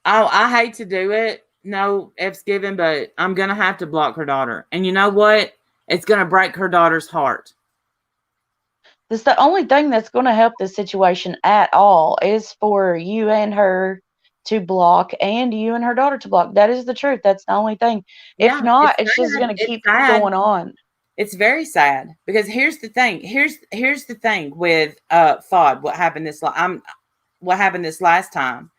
Oh, I hate to do it. No F's given, but I'm going to have to block her daughter. And you know what? It's going to break her daughter's heart. That's the only thing that's going to help this situation at all is for you and her to block and you and her daughter to block. That is the truth. That's the only thing. Yeah, if not, it's just going to keep going on. It's very sad because here's the thing. Here's the thing with Fod. What happened this last time?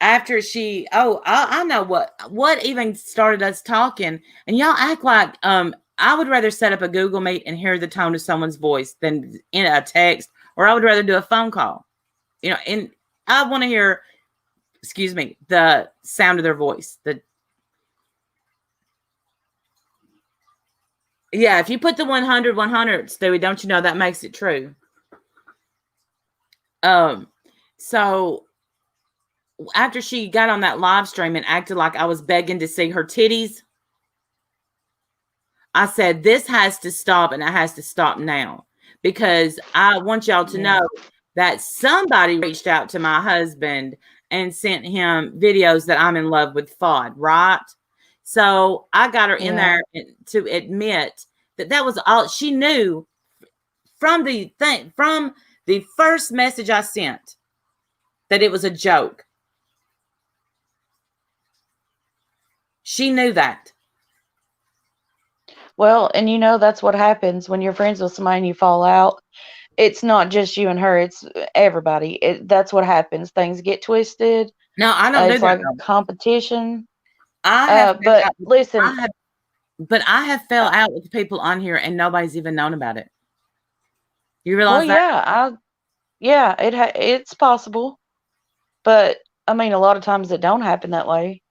After she, I know what even started us talking, and y'all act like I would rather set up a Google Meet and hear the tone of someone's voice than in a text, or I would rather do a phone call. You know, and I want to hear, the sound of their voice. Yeah, if you put the 100, Stewie, don't you know that makes it true? So after she got on that live stream and acted like I was begging to see her titties, I said, this has to stop, and it has to stop now, because I want y'all to know that somebody reached out to my husband and sent him videos that I'm in love with Fod, right? So I got her in there to admit that that was all she knew from the thing, from the first message I sent, that it was a joke. She knew that. Well, and you know, that's what happens when you're friends with somebody and you fall out. It's not just you and her, it's everybody. That's what happens. Things get twisted. No, I don't do It's that. like a competition. I have But listen, I have fell out with people on here and nobody's even known about it. You realize that? Yeah, it's possible. But I mean, a lot of times it don't happen that way.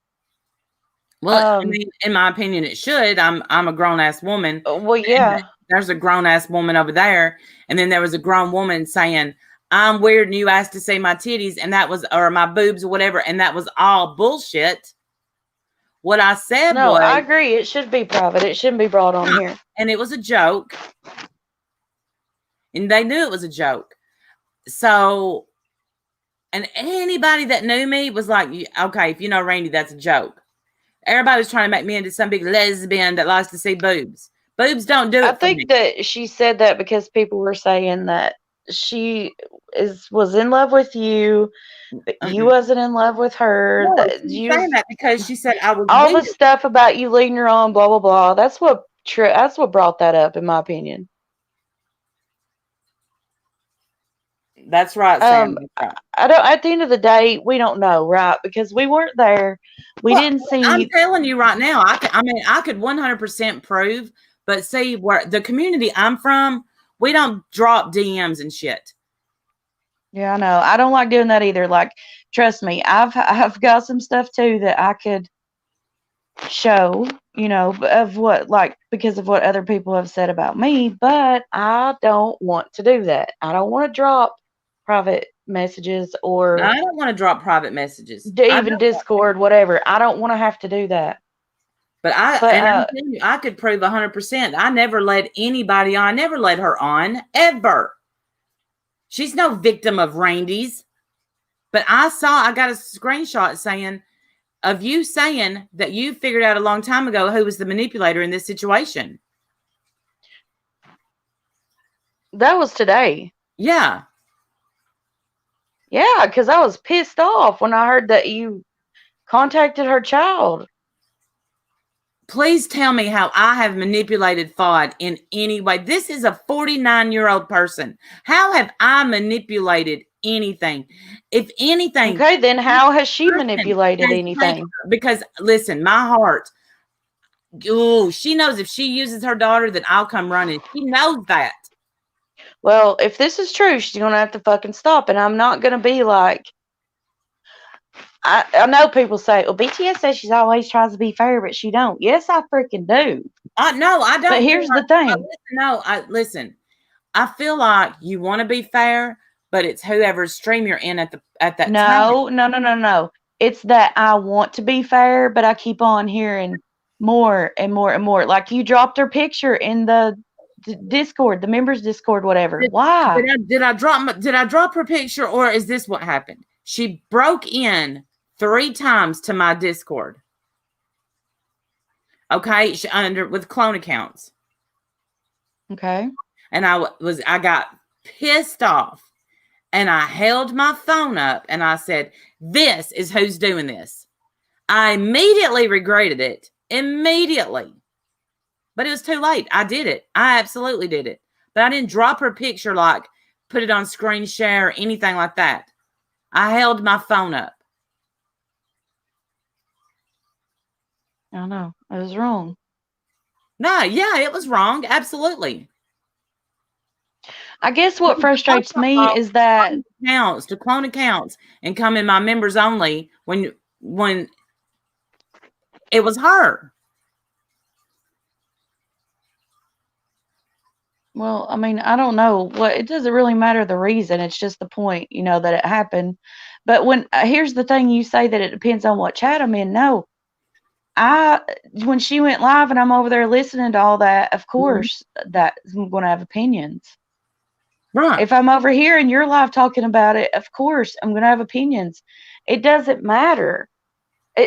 Well, I mean, in my opinion, it should. I'm a grown ass woman. Well, yeah. There's a grown ass woman over there, and then there was a grown woman saying, "I'm weird," and you asked to see my titties, and that was, or my boobs, or whatever, and that was all bullshit. What I said was, I agree. It should be private. It shouldn't be brought on here. And it was a joke, and they knew it was a joke. So, and anybody that knew me was like, "Okay, if you know Randy, that's a joke." Everybody was trying to make me into some big lesbian that likes to see boobs. Boobs don't do it. I think that she said that because people were saying that she was in love with you, but you wasn't in love with her. No, she's saying that because she said I was all the stuff about you leading her on, blah blah blah. That's what brought that up, in my opinion. That's right, Sam. I don't. At the end of the day, we don't know, right? Because we weren't there. We didn't see. I'm telling you right now. I could 100% prove. But see, where the community I'm from, we don't drop DMs and shit. Yeah, I know. I don't like doing that either. Like, trust me, I've got some stuff too that I could show, you know, of what, like, because of what other people have said about me. But I don't want to do that. I don't want to drop private messages, or I don't want to drop private messages. Even Discord, whatever. I don't want to have to do that. But I'm telling you, I could prove 100%. I never led anybody on. I never led her on, ever. She's no victim of Randy's. But I got a screenshot saying, of you saying that you figured out a long time ago who was the manipulator in this situation. That was today. Yeah. Yeah, because I was pissed off when I heard that you contacted her child. Please tell me how I have manipulated Fod in any way. This is a 49-year-old person. How have I manipulated anything? If anything. Okay, then how has she manipulated anything? Because listen, my heart. Oh, she knows if she uses her daughter, that I'll come running. She knows that. Well, if this is true, she's gonna have to fucking stop, and I'm not gonna be like. I know people say, well, BTS says she's always tries to be fair, but she don't. Yes, I freaking do. No, I don't. But here's the thing. Listen. I feel like you want to be fair, but it's whoever's stream you're in at that time. No. It's that I want to be fair, but I keep on hearing more and more and more. Like, you dropped her picture in the Discord, the members Discord, whatever. Why? Did I drop her picture, or is this what happened? She broke in 3 times to my Discord. Okay, with clone accounts. Okay. And I got pissed off, and I held my phone up and I said, "This is who's doing this." I immediately regretted it. Immediately. But it was too late. I did it. I absolutely did it. But I didn't drop her picture, like put it on screen share or anything like that. I held my phone up. I know. It was wrong. No, yeah, it was wrong. Absolutely. I guess what frustrates me is that to clone accounts and come in my members only when it was her. Well, I mean, I don't know. What it doesn't really matter the reason. It's just the point, that it happened. But here's the thing, you say that it depends on what chat I'm in. No, when she went live and I'm over there listening to all that, of course, that I'm going to have opinions. Right. If I'm over here and you're live talking about it, of course, I'm going to have opinions. It doesn't matter.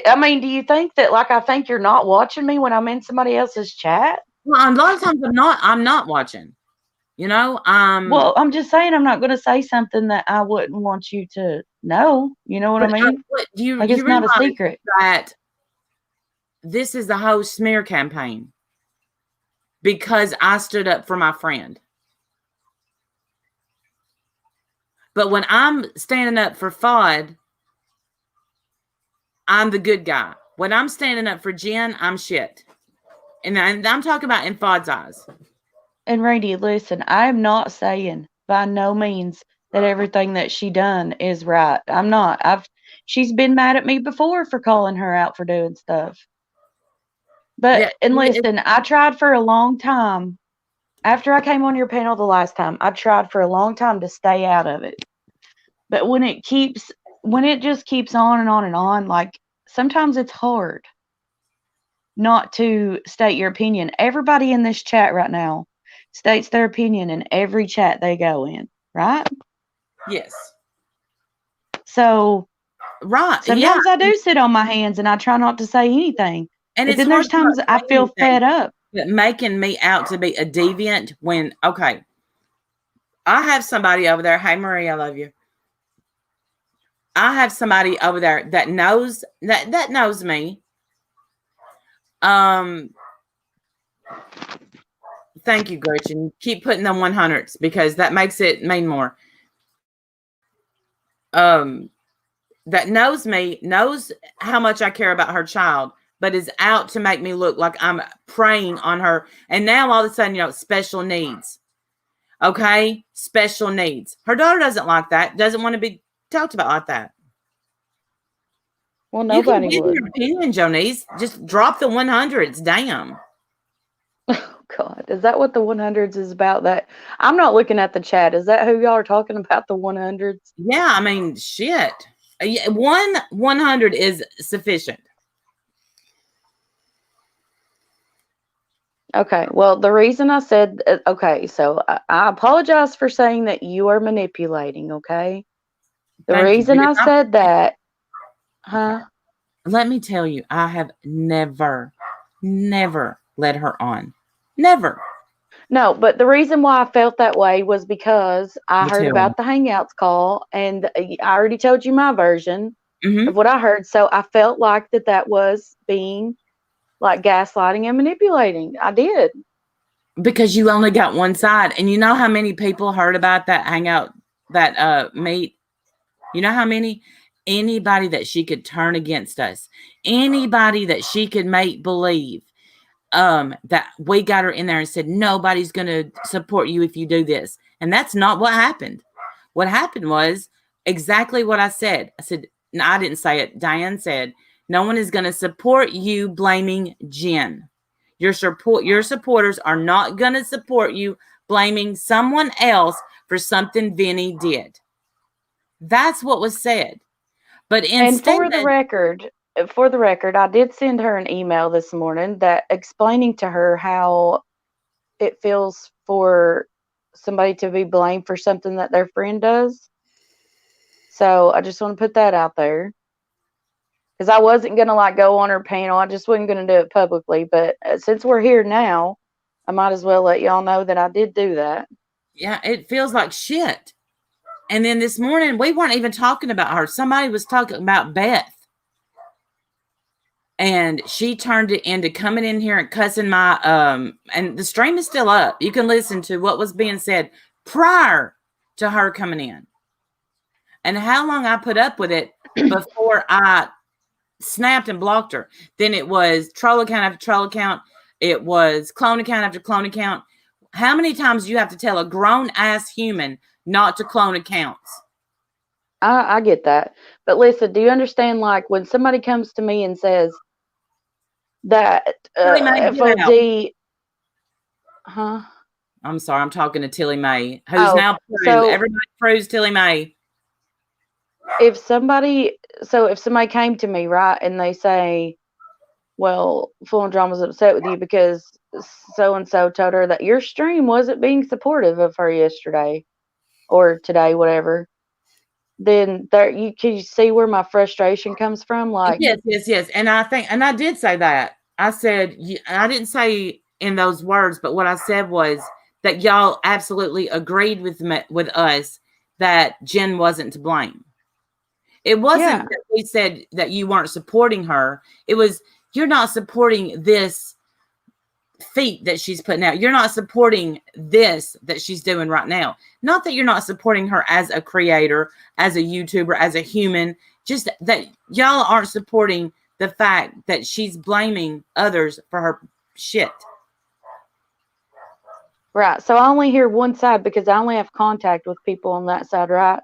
I mean, do you think that, like, I think you're not watching me when I'm in somebody else's chat? Well, a lot of times I'm not watching. Well, I'm just saying I'm not going to say something that I wouldn't want you to know. You know what I mean? Like, it's not a secret. That this is the whole smear campaign because I stood up for my friend. But when I'm standing up for Fudd, I'm the good guy. When I'm standing up for Jen, I'm shit. And I'm talking about in Fudd's eyes. And Randy, listen, I'm not saying by no means that everything that she done is right. I'm not. She's been mad at me before for calling her out for doing stuff. But, Yeah, and listen, I tried for a long time. After I came on your panel the last time, I tried for a long time to stay out of it. But when it just keeps on and on and on, like, sometimes it's hard not to state your opinion. Everybody in this chat right now states their opinion in every chat they go in, right? Yes. So, right. Sometimes I do sit on my hands and I try not to say anything. And then there's times I feel fed up. But making me out to be a deviant when, okay, I have somebody over there. Hey, Marie, I love you. I have somebody over there that knows that knows me. Thank you, Gretchen. Keep putting them 100s because that makes it mean more. That knows me, knows how much I care about her child, but is out to make me look like I'm preying on her. And now all of a sudden, special needs. Okay? Special needs. Her daughter doesn't like that, doesn't want to be talked about like that. Well, nobody you can give your opinion, Jonice. Just drop the 100s. Damn. Oh, God. Is that what the 100s is about? That I'm not looking at the chat. Is that who y'all are talking about, the 100s? Yeah, I mean, shit. 100 is sufficient. Okay, well, the reason I said, okay, so I apologize for saying that you are manipulating, okay? The reason I said that, huh? Let me tell you, I have never led her on. Never. No, but the reason why I felt that way was because I heard about the Hangouts call, and I already told you my version of what I heard. So I felt like that was being like gaslighting and manipulating. I did. Because you only got one side. And you know how many people heard about that Hangout, that meet? You know how many? Anybody that she could turn against us. Anybody that she could make believe that we got her in there and said, nobody's going to support you if you do this. And that's not what happened. What happened was exactly what I said. I said, no, I didn't say it. Diane said, no one is going to support you blaming Jen. Your supporters are not going to support you blaming someone else for something Vinny did. That's what was said. But instead, and for the record, I did send her an email this morning that explaining to her how it feels for somebody to be blamed for something that their friend does. So I just want to put that out there. Because I wasn't going to go on her panel. I just wasn't going to do it publicly. But since we're here now, I might as well let y'all know that I did do that. Yeah, it feels like shit. And then this morning, we weren't even talking about her. Somebody was talking about Beth. And she turned it into coming in here and cussing my, and the stream is still up. You can listen to what was being said prior to her coming in. And how long I put up with it before I snapped and blocked her. Then it was troll account after troll account. It was clone account after clone account. How many times do you have to tell a grown-ass human not to clone accounts? I get that. But listen, do you understand, when somebody comes to me and says that FOD... Huh? I'm sorry, I'm talking to Tilly Mae, who's Oh, now Prue. so Everybody proves Tilly Mae. if somebody came to me, right, and they say, well, Full and Drama's upset with you because so and so told her that your stream wasn't being supportive of her yesterday or today, whatever, then there you can see where my frustration comes from. Like, Yes. And I did say that. I said, I didn't say in those words, but what I said was that y'all absolutely agreed with us that Jen wasn't to blame. It wasn't that we said that you weren't supporting her. It was, you're not supporting this feat that she's putting out. You're not supporting this that she's doing right now. Not that you're not supporting her as a creator, as a YouTuber, as a human, just that y'all aren't supporting the fact that she's blaming others for her shit. Right. So I only hear one side because I only have contact with people on that side, right?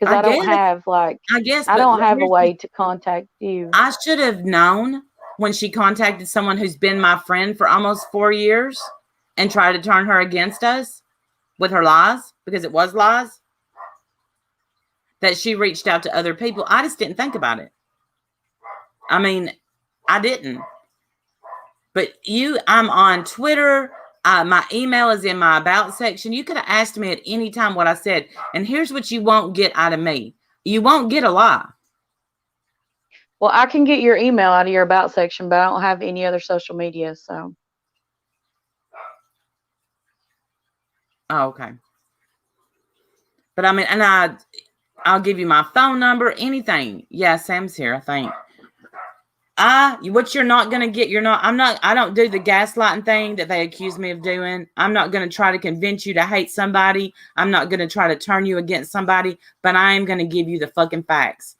Because I don't have I don't have a way to contact you. I should have known when she contacted someone who's been my friend for almost 4 years and tried to turn her against us with her lies, because it was lies, that she reached out to other people. I just didn't think about it. I mean, I didn't. But I'm on Twitter. My email is in my about section. You could have asked me at any time what I said. And here's what you won't get out of me. You won't get a lie. Well, I can get your email out of your about section, but I don't have any other social media, so. Oh, okay. But I mean, and I'll give you my phone number, anything. Yeah, Sam's here, I think. What you're not going to get, I don't do the gaslighting thing that they accuse me of doing. I'm not going to try to convince you to hate somebody. I'm not going to try to turn you against somebody, but I am going to give you the fucking facts.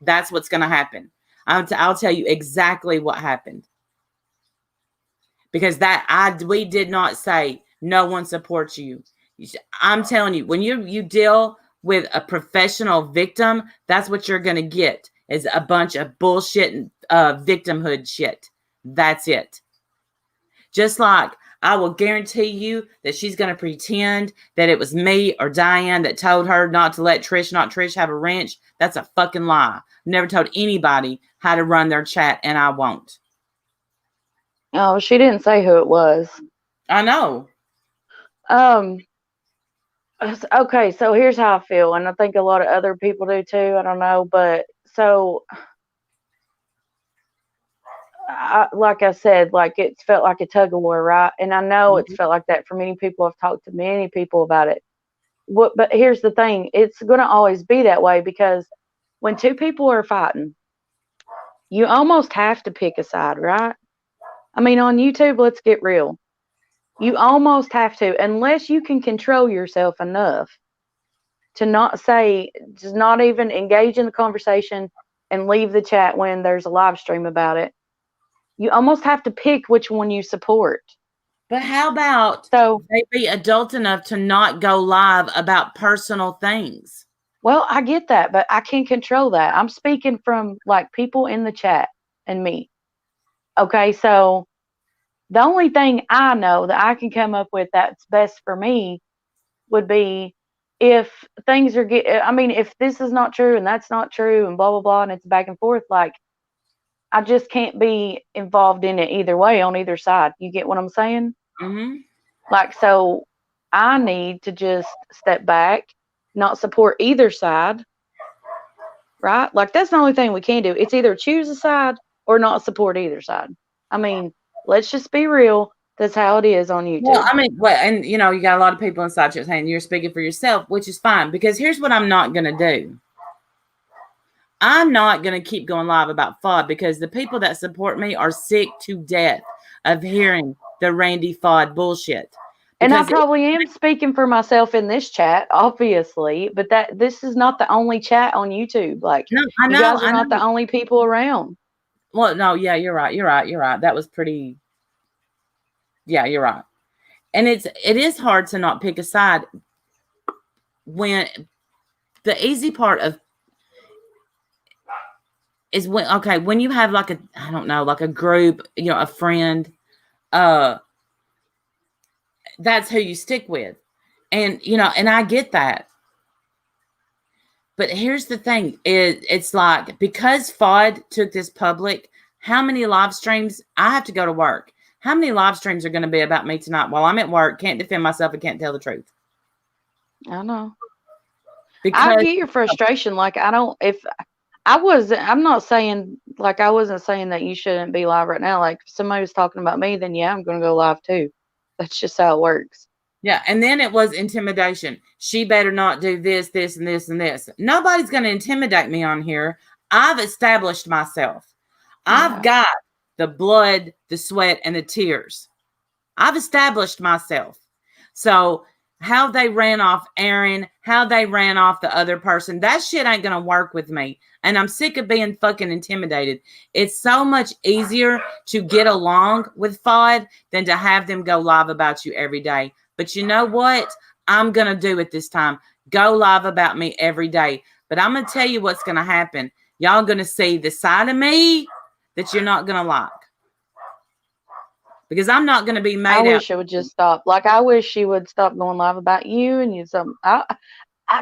That's what's going to happen. I'll tell you exactly what happened. Because we did not say no one supports you. I'm telling you, when you deal with a professional victim, that's what you're going to get, is a bunch of bullshit and victimhood shit. That's it. Just like I will guarantee you that she's going to pretend that it was me or Diane that told her not to let Trish have a wrench. That's a fucking lie. Never told anybody how to run their chat, and I won't. Oh, she didn't say who it was. I know. Okay, so here's how I feel, and I think a lot of other people do too. I don't know, but so like I said, like it's felt like a tug of war, right? And I know it's felt like that for many people. I've talked to many people about it. But here's the thing: it's going to always be that way, because when two people are fighting, you almost have to pick a side, right? I mean, on YouTube, let's get real. You almost have to, unless you can control yourself enough to not say, just not even engage in the conversation and leave the chat when there's a live stream about it. You almost have to pick which one you support. But how about they be adult enough to not go live about personal things? Well, I get that, but I can't control that. I'm speaking from like people in the chat and me. Okay, so the only thing I know that I can come up with that's best for me would be if things are if this is not true and that's not true and blah, blah, blah, and it's back and forth, like, I just can't be involved in it either way on either side. You get what I'm saying? Mm-hmm. Like, so I need to just step back, not support either side, right? Like, that's the only thing we can do. It's either choose a side or not support either side. I mean, let's just be real. That's how it is on YouTube. Well, I mean, and you got a lot of people inside chat saying you're speaking for yourself, which is fine, because here's what I'm not going to do. I'm not going to keep going live about FOD, because the people that support me are sick to death of hearing the Randy FOD bullshit. And I probably am speaking for myself in this chat, obviously, but this is not the only chat on YouTube. Like, no, I know, you guys are not the only people around. Well, no, yeah, you're right. That was pretty. Yeah, you're right. And it is hard to not pick a side when the easy part of is when you have like a group, a friend, that's who you stick with. And, and I get that. But here's the thing. It's like, because FOD took this public, how many live streams? I have to go to work. How many live streams are going to be about me tonight while I'm at work, can't defend myself, and can't tell the truth? I know. Because I get your frustration. Like, I'm not saying, like, I wasn't saying that you shouldn't be live right now. Like, if somebody was talking about me, then yeah, I'm going to go live too. That's just how it works. Yeah. And then it was intimidation. She better not do this, this, and this, and this. Nobody's going to intimidate me on here. I've established myself. I've got the blood, the sweat, and the tears. I've established myself. So how they ran off Aaron, how they ran off the other person, that shit ain't going to work with me. And I'm sick of being fucking intimidated. It's so much easier to get along with FOD than to have them go live about you every day. But you know what? I'm going to do it this time. Go live about me every day. But I'm going to tell you what's going to happen. Y'all going to see the side of me that you're not going to like. Because I'm not going to be made out. I wish it would just stop. Like, I wish she would stop going live about you and you. I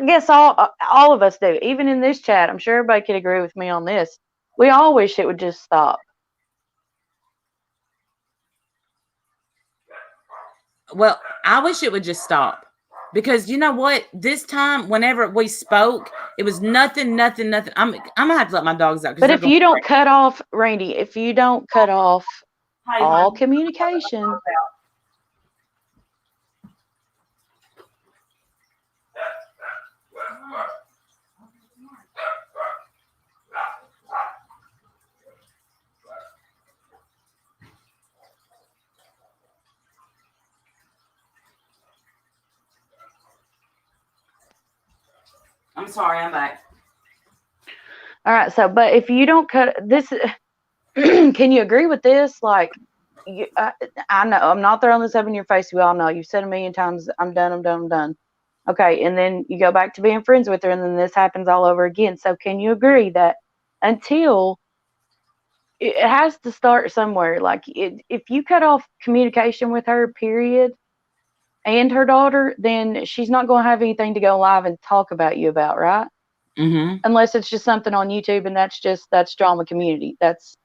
guess all of us do. Even in this chat, I'm sure everybody could agree with me on this. We all wish it would just stop. Well, I wish it would just stop. Because you know what? This time, whenever we spoke, it was nothing. I'm gonna have to let my dogs out. But if you don't cut off, Randy, if you don't cut off all communication. I'm sorry, I'm back. All right, so, but if you don't cut this, can you agree with this? Like, I know I'm not throwing this up in your face. We all know you've said a million times, I'm done. Okay, and then you go back to being friends with her, and then this happens all over again. So can you agree that until it has to start somewhere? Like, if you cut off communication with her, period, and her daughter, then she's not going to have anything to go live and talk about you about, right? Mm-hmm. Unless it's just something on YouTube, and that's drama community. That's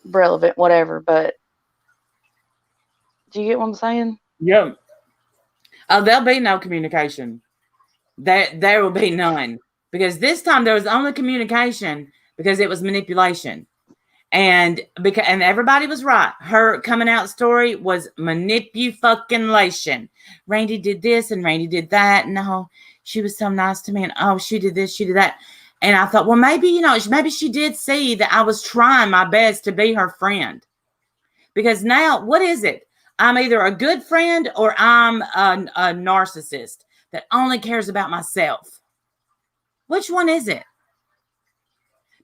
relevant, whatever. But do you get what I'm saying? Yep. Oh, there'll be no communication. There will be none. Because this time there was only communication because it was manipulation. And everybody was right. Her coming out story was manipulation. Randy did this and Randy did that. No, she was so nice to me. And oh, she did this, she did that. And I thought, well, maybe, maybe she did see that I was trying my best to be her friend. Because now, what is it? I'm either a good friend or I'm a narcissist that only cares about myself. Which one is it?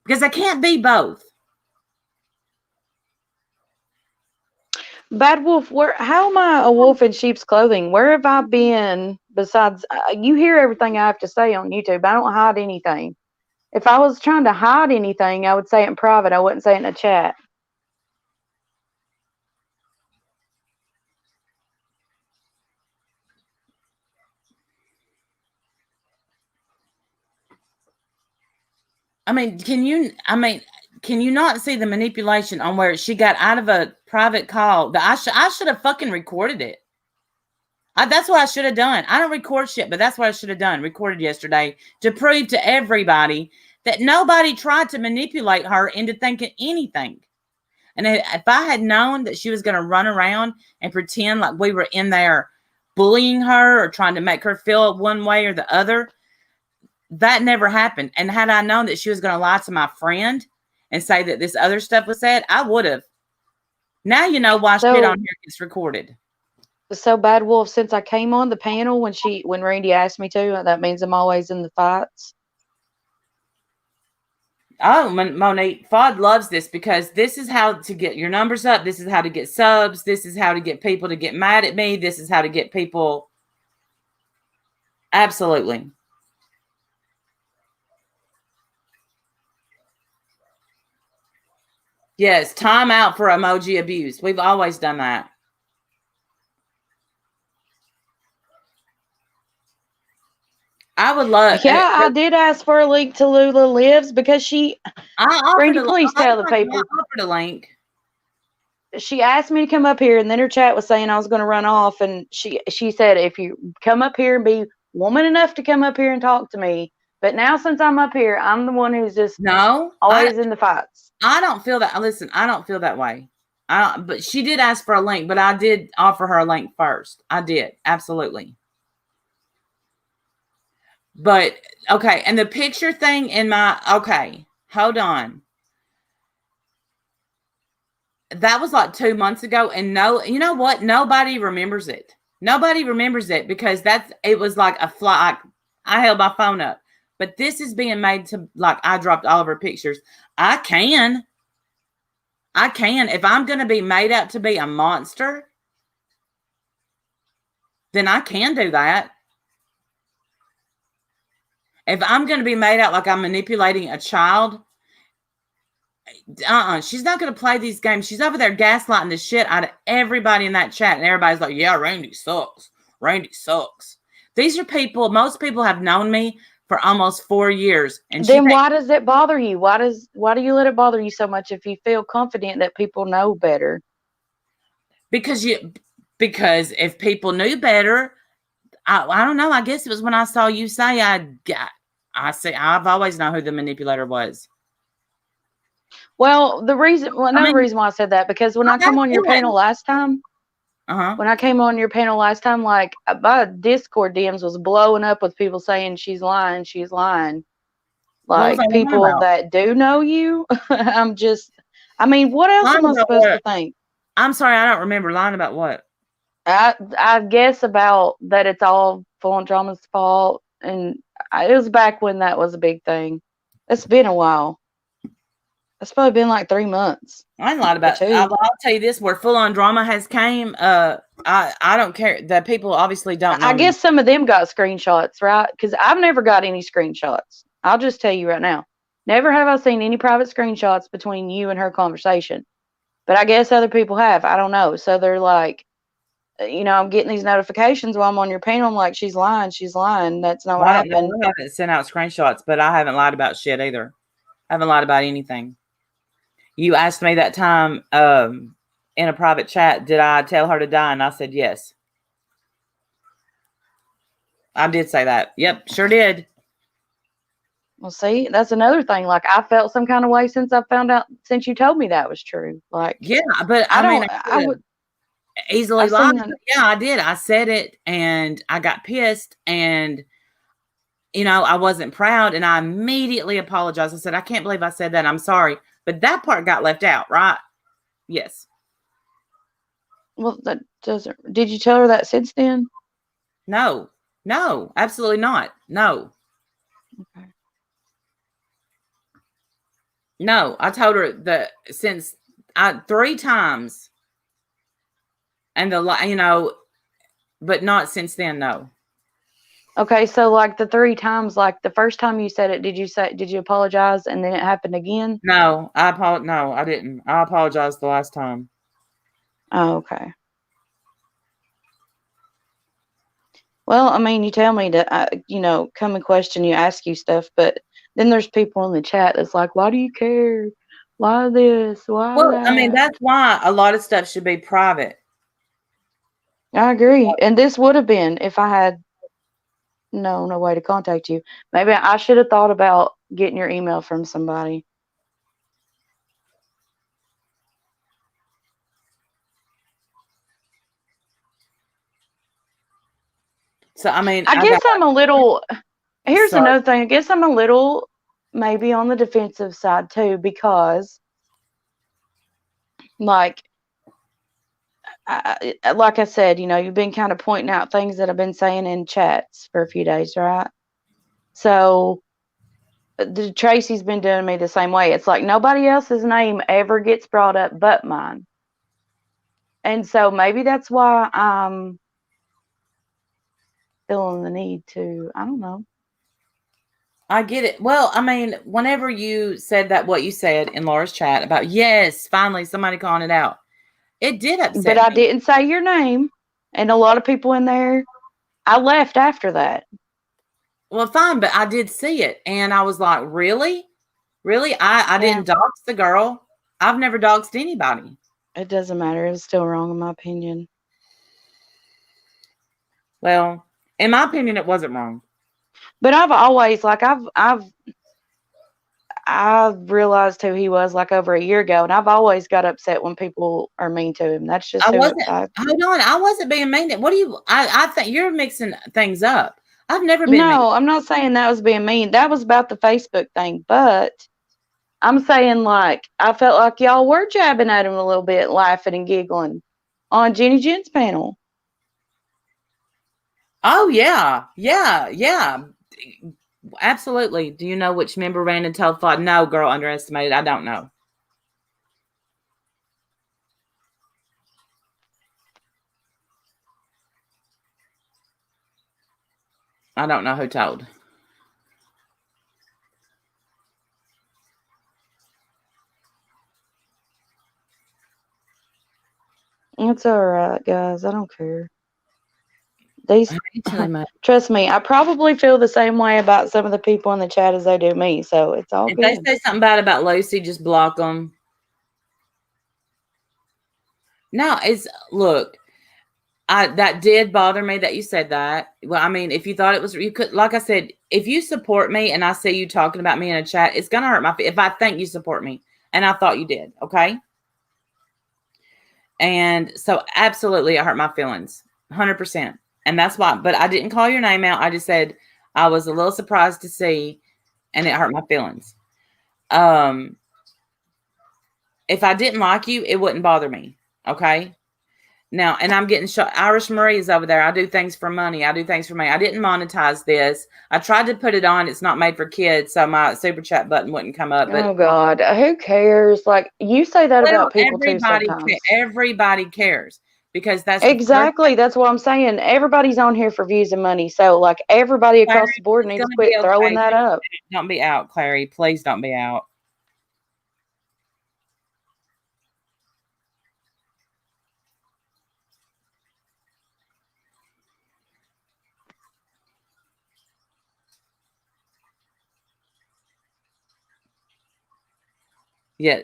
Because I can't be both. Bad Wolf, how am I a wolf in sheep's clothing? Where have I been besides, you hear everything I have to say on YouTube. I don't hide anything. If I was trying to hide anything, I would say it in private. I wouldn't say it in a chat. Can you not see the manipulation on where she got out of a private call? That I should have fucking recorded it. That's what I should have done. I don't record shit, but that's what I should have done. Recorded yesterday to prove to everybody that nobody tried to manipulate her into thinking anything. And if I had known that she was going to run around and pretend like we were in there bullying her or trying to make her feel one way or the other, that never happened. And had I known that she was going to lie to my friend and say that this other stuff was said, I would have. Now you know why shit on here gets recorded. So Bad Wolf, since I came on the panel when Randy asked me to, that means I'm always in the fights. Oh, Monique, FOD loves this because this is how to get your numbers up. This is how to get subs. This is how to get people to get mad at me. This is how to get people. Absolutely. Yes, time out for emoji abuse. We've always done that. I would love. Yeah, I did ask for a link to Lula Lives because I offered Brandy, please tell the I people. offered a link. She asked me to come up here, and then her chat was saying I was going to run off, and she said, if you come up here and be woman enough to come up here and talk to me. But now since I'm up here, I'm the one who's just always in the fights. I don't feel that. Listen, I don't feel that way. But she did ask for a link, but I did offer her a link first. I did. Absolutely. But okay. And the picture thing okay, hold on. That was like 2 months ago. And you know what? Nobody remembers it. Nobody remembers it because it was like a fly. I held my phone up, but this is being made to like, I dropped all of her pictures. I can, if I'm going to be made out to be a monster, then I can do that. If I'm going to be made out like I'm manipulating a child, she's not going to play these games. She's over there gaslighting the shit out of everybody in that chat. And everybody's like, yeah, Randy sucks. Randy sucks. These are people, most people have known me for almost 4 years. And then why does it bother you? Why do you let it bother you so much if you feel confident that people know better? Because if people knew better, I don't know. I guess it was when I saw you say I've always known who the manipulator was. Well, another reason why I said that, because when I came on your panel last time, like my Discord DMs was blowing up with people saying she's lying. Like people that do know you. What else am I supposed to think? I'm sorry, I don't remember. Lying about what? I guess about that it's all Full Drama's fault, and it was back when that was a big thing. It's been a while. It's probably been like 3 months. I ain't lied about it. I'll tell you this: where Full On Drama has came, I don't care. The people obviously don't know. I guess some of them got screenshots, right? Because I've never got any screenshots. I'll just tell you right now. Never have I seen any private screenshots between you and her conversation. But I guess other people have. I don't know. So they're like, I'm getting these notifications while I'm on your panel. I'm like, she's lying. She's lying. That's not what happened. I haven't sent out screenshots, but I haven't lied about shit either. I haven't lied about anything. You asked me that time in a private chat, did I tell her to die? And I said yes. I did say that. Yep, sure did. Well, see, that's another thing. Like, I felt some kind of way since you told me that was true. Like, yeah, but I would easily lie. Yeah, I did. I said it and I got pissed and, I wasn't proud and I immediately apologized. I said, I can't believe I said that. I'm sorry. But that part got left out, right? Yes. Well, that doesn't. Did you tell her that since then? No, absolutely not. No. Okay. No, I told her that since 3 times, and but not since then. No. Okay, so like the 3 times, like the first time you said it, did you apologize and then it happened again? No, I didn't. I apologized the last time. Oh, okay. Well, I mean, you tell me to, come and question you, ask you stuff, but then there's people in the chat that's like, why do you care? Why this? Why that? I mean, that's why a lot of stuff should be private. I agree. And this would have been if I had no way to contact you. Maybe I should have thought about getting your email from somebody. So, I mean, here's another thing. I guess I'm a little maybe on the defensive side too, because like I said, you've been kind of pointing out things that I've been saying in chats for a few days, right? So Tracy's been doing me the same way. It's like nobody else's name ever gets brought up but mine. And so maybe that's why I'm feeling the need to, I don't know. I get it. Well, I mean, whenever you said what you said in Laura's chat about, yes, finally somebody calling it out, it did upset me. But I didn't say your name. And a lot of people in there, I left after that. Well, fine, but I did see it, and I was like, really? Really? I didn't dox the girl. I've never doxed anybody. It doesn't matter. It was still wrong in my opinion. Well, in my opinion, it wasn't wrong. But I've always I've realized who he was like over a year ago, and I've always got upset when people are mean to him. That's just I who wasn't. Hold on, I wasn't being mean. What do you? I think you're mixing things up. I've never been mean. No, I'm not saying that was being mean. That was about the Facebook thing, but I'm saying like I felt like y'all were jabbing at him a little bit, laughing and giggling on Jenny Jen's panel. Oh yeah, absolutely. Do you know which member ran and told Fod? No, girl, underestimated. I don't know. I don't know who told. It's all right, guys. I don't care. Trust me, I probably feel the same way about some of the people in the chat as they do me. So it's all if good. If they say something bad about Lucy, just block them. No, look. That did bother me that you said that. Well, I mean, if you thought it was, you could, like I said, if you support me and I see you talking about me in a chat, it's gonna hurt my if I think you support me, and I thought you did, okay? And so, absolutely, it hurt my feelings, 100%, and that's why. But I didn't call your name out. I just said I was a little surprised to see, and it hurt my feelings. If I didn't like you, it wouldn't bother me, okay? Now, and I'm getting shot. Irish Marie is over there. I do things for money. I do things for money. I didn't monetize this. I tried to put it on. It's not made for kids, so my super chat button wouldn't come up. But oh God, who cares? Like you say that about people too sometimes. Everybody cares because that's exactly. That's what I'm saying. Everybody's on here for views and money. So like everybody across the board needs to quit throwing that up. Don't be out, Clary. Please don't be out. Yeah,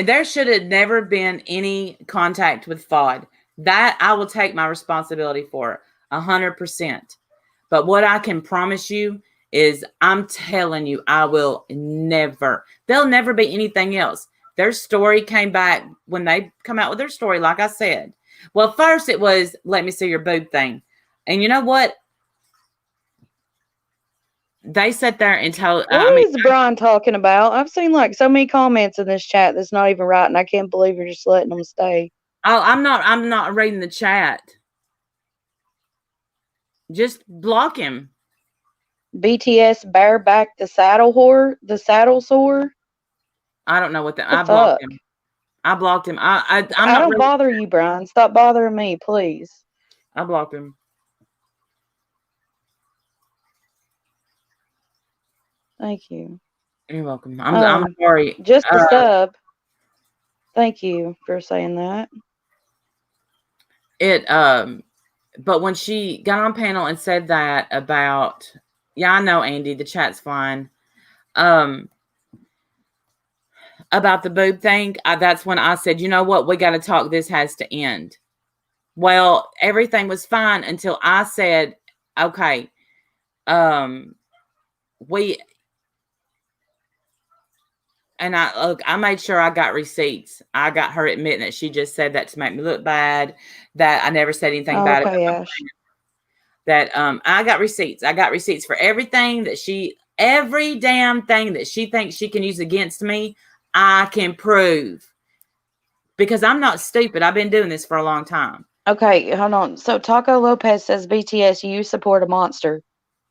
there should have never been any contact with Fod. That I will take my responsibility for 100%. But what I can promise you is I'm telling you, I will never. There'll never be anything else. Their story came back when they come out with their story, like I said. Well, first it was, let me see your boob thing. And you know what? They sat there and told. What is Brian talking about? I've seen like so many comments in this chat that's not even right, and I can't believe you're just letting them stay. Oh, I'm not reading the chat. Just block him. BTS bareback the saddle whore, the saddle sore. I don't know what that. I blocked him. I blocked him. I don't bother you, Brian. Stop bothering me, please. I blocked him. Thank you. You're welcome. I'm sorry. Just a sub. Thank you for saying that. But when she got on panel and said that about, yeah, I know, Andy, the chat's fine. About the boob thing, that's when I said, you know what, we got to talk. This has to end. Well, everything was fine until I said, okay, and I made sure I got receipts. I got her admitting that she just said that to make me look bad, that I never said anything bad about Ash. That I got receipts. I got receipts for everything that every damn thing that she thinks she can use against me, I can prove. Because I'm not stupid. I've been doing this for a long time. Okay, hold on. So Taco Lopez says BTS, you support a monster.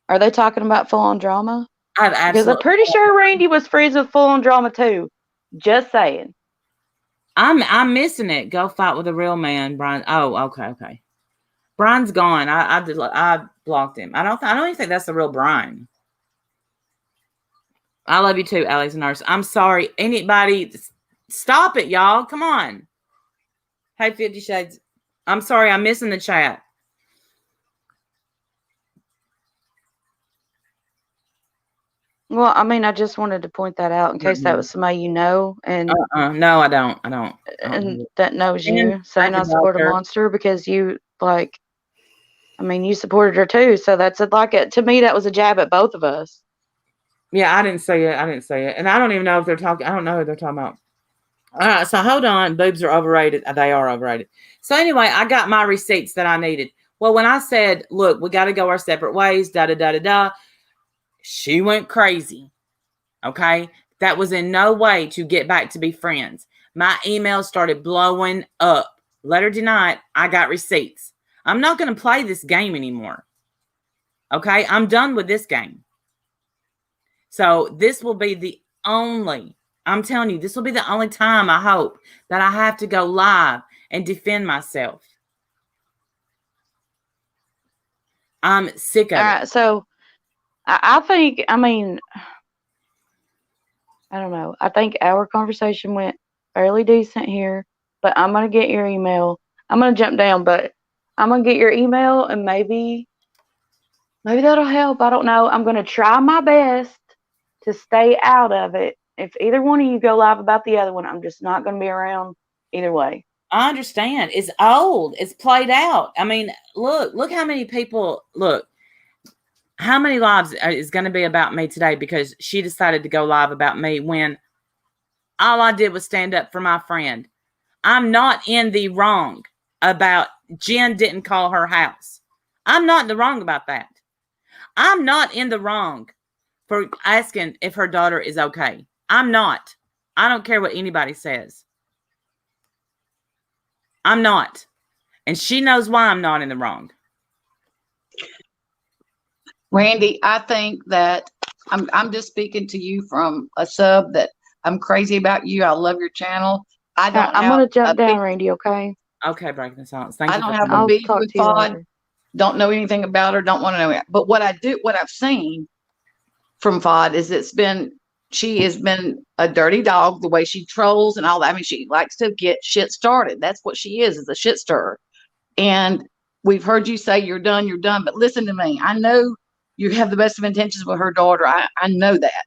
Are they talking about full on drama? Because I'm pretty sure Randy was friends with full on drama too. Just saying. I'm missing it. Go fight with a real man, Brian. Oh, okay. Brian's gone. I blocked him. I don't even think that's the real Brian. I love you too, Alex Nurse. I'm sorry. Anybody, stop it, y'all. Come on. Hey, 50 Shades. I'm sorry. I'm missing the chat. Well, I mean, I just wanted to point that out in case that was somebody you know and No, I don't. and that knows And you. Say like a not support a doctor. monster because you like. I mean, you supported her too, so that's to me that was a jab at both of us. Yeah, I didn't say it. And I don't even know if they're talking. I don't know who they're talking about. All right, so hold on. Boobs are overrated. They are overrated. So anyway, I got my receipts that I needed. Well, when I said, look, we got to go our separate ways, she went crazy. Okay? That was in no way to get back to be friends. My email started blowing up. Let her deny it. I got receipts. I'm not going to play this game anymore. Okay? I'm done with this game. So this will be the only, I'm telling you, this will be the only time I hope that I have to go live and defend myself. I'm sick of it. All right, so I think, I mean, I don't know. I think our conversation went fairly decent here, but I'm going to get your email. I'm going to jump down, but I'm going to get your email and maybe that'll help. I don't know. I'm going to try my best to stay out of it. If either one of you go live about the other one, I'm just not going to be around either way. I understand. It's old. It's played out. I mean, look how many people, how many lives is going to be about me today because she decided to go live about me when all I did was stand up for my friend. I'm not in the wrong about Jen didn't call her house. I'm not in the wrong about that. I'm not in the wrong for asking if her daughter is okay. I'm not. I don't care what anybody says. I'm not. And she knows why I'm not in the wrong. Randy, I think that I'm just speaking to you from a sub that I'm crazy about you. I love your channel. I'm going to jump down, Randy, okay? Okay, breaking the silence. Thank you. I don't have a beef with Fod. Don't know anything about her. Don't want to know it. But what I've seen from Fod is she has been a dirty dog, the way she trolls and all that. I mean, she likes to get shit started. That's what she is a shit stirrer. And we've heard you say you're done. But listen to me. I know you have the best of intentions with her daughter. I know that.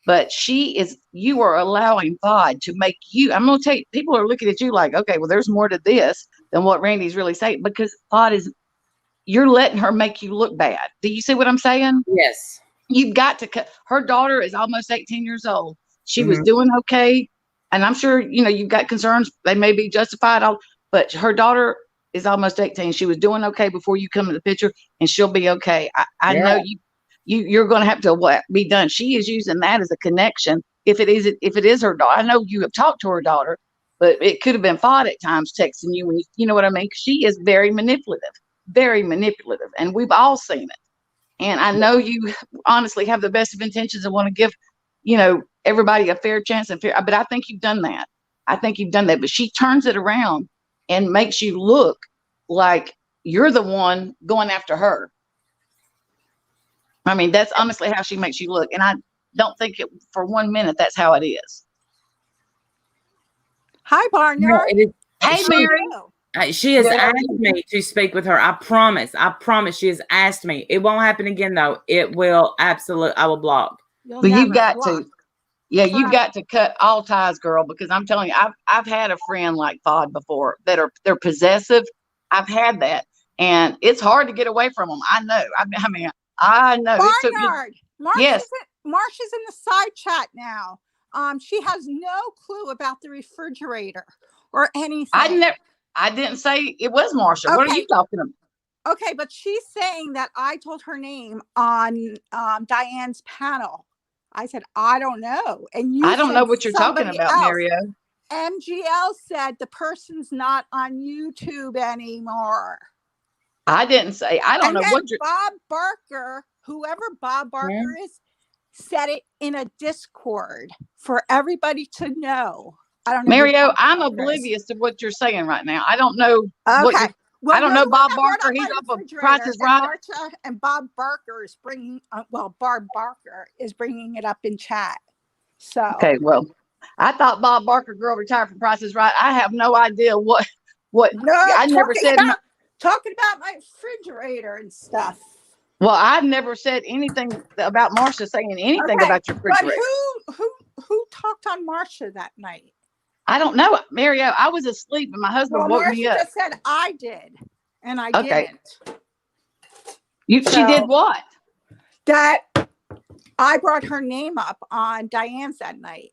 But you are allowing Fod to make you, I'm going to tell you, people are looking at you like, okay, well, there's more to this than what Randy's really saying, because Fod you're letting her make you look bad. Do you see what I'm saying? Yes. You've got to cut. Her daughter is almost 18 years old. She was doing okay. And I'm sure, you've got concerns. They may be justified, but her daughter is almost 18. She was doing okay before you come in the picture, and she'll be okay. I know you're going to have to be done. She is using that as a connection. If it is her daughter, I know you have talked to her daughter, but it could have been Fod at times texting you when you know what I mean? She is very manipulative, and we've all seen it. And I know you honestly have the best of intentions and want to give, everybody a fair chance but I think you've done that. But she turns it around and makes you look like you're the one going after her. I mean, that's honestly how she makes you look. And I don't think for 1 minute that's how it is. Hi, Barnyard. Hey, Mary. She has asked me to speak with her. I promise. She has asked me. It won't happen again, though. It will absolutely. I will block. But you've got to. Yeah, you've got to cut all ties, girl, because I'm telling you, I've had a friend like Fod before they're possessive. I've had that, and it's hard to get away from them. I know. I know. Barnyard. Yes. Marsha's in the side chat now. She has no clue about the refrigerator or anything. I didn't say it was Marsha. Okay. What are you talking about? Okay, but she's saying that I told her name on Diane's panel. I said, I don't know. And I don't know what you're talking about, Mario. MGL said the person's not on YouTube anymore. I didn't say. I don't know what you're. Bob Barker, whoever Bob Barker is, said it in a Discord for everybody to know. I don't know. Mario, I'm oblivious to what you're saying right now. I don't know. Okay. I don't know Bob Barker. He's up a Price is Right. And Bob Barker is bringing. Barb Barker is bringing it up in chat. So okay. Well, I thought Bob Barker girl retired from Price is Right. I have no idea what. No, I never said. Talking about my refrigerator and stuff. Well, I've never said anything about Marcia saying anything Okay, about your but refrigerator. who talked on Marcia that night? I don't know, Mario. I was asleep and my husband Well, woke Marcia me up. just said I did, and I Okay. didn't. She did what? That I brought her name up on Diane's that night.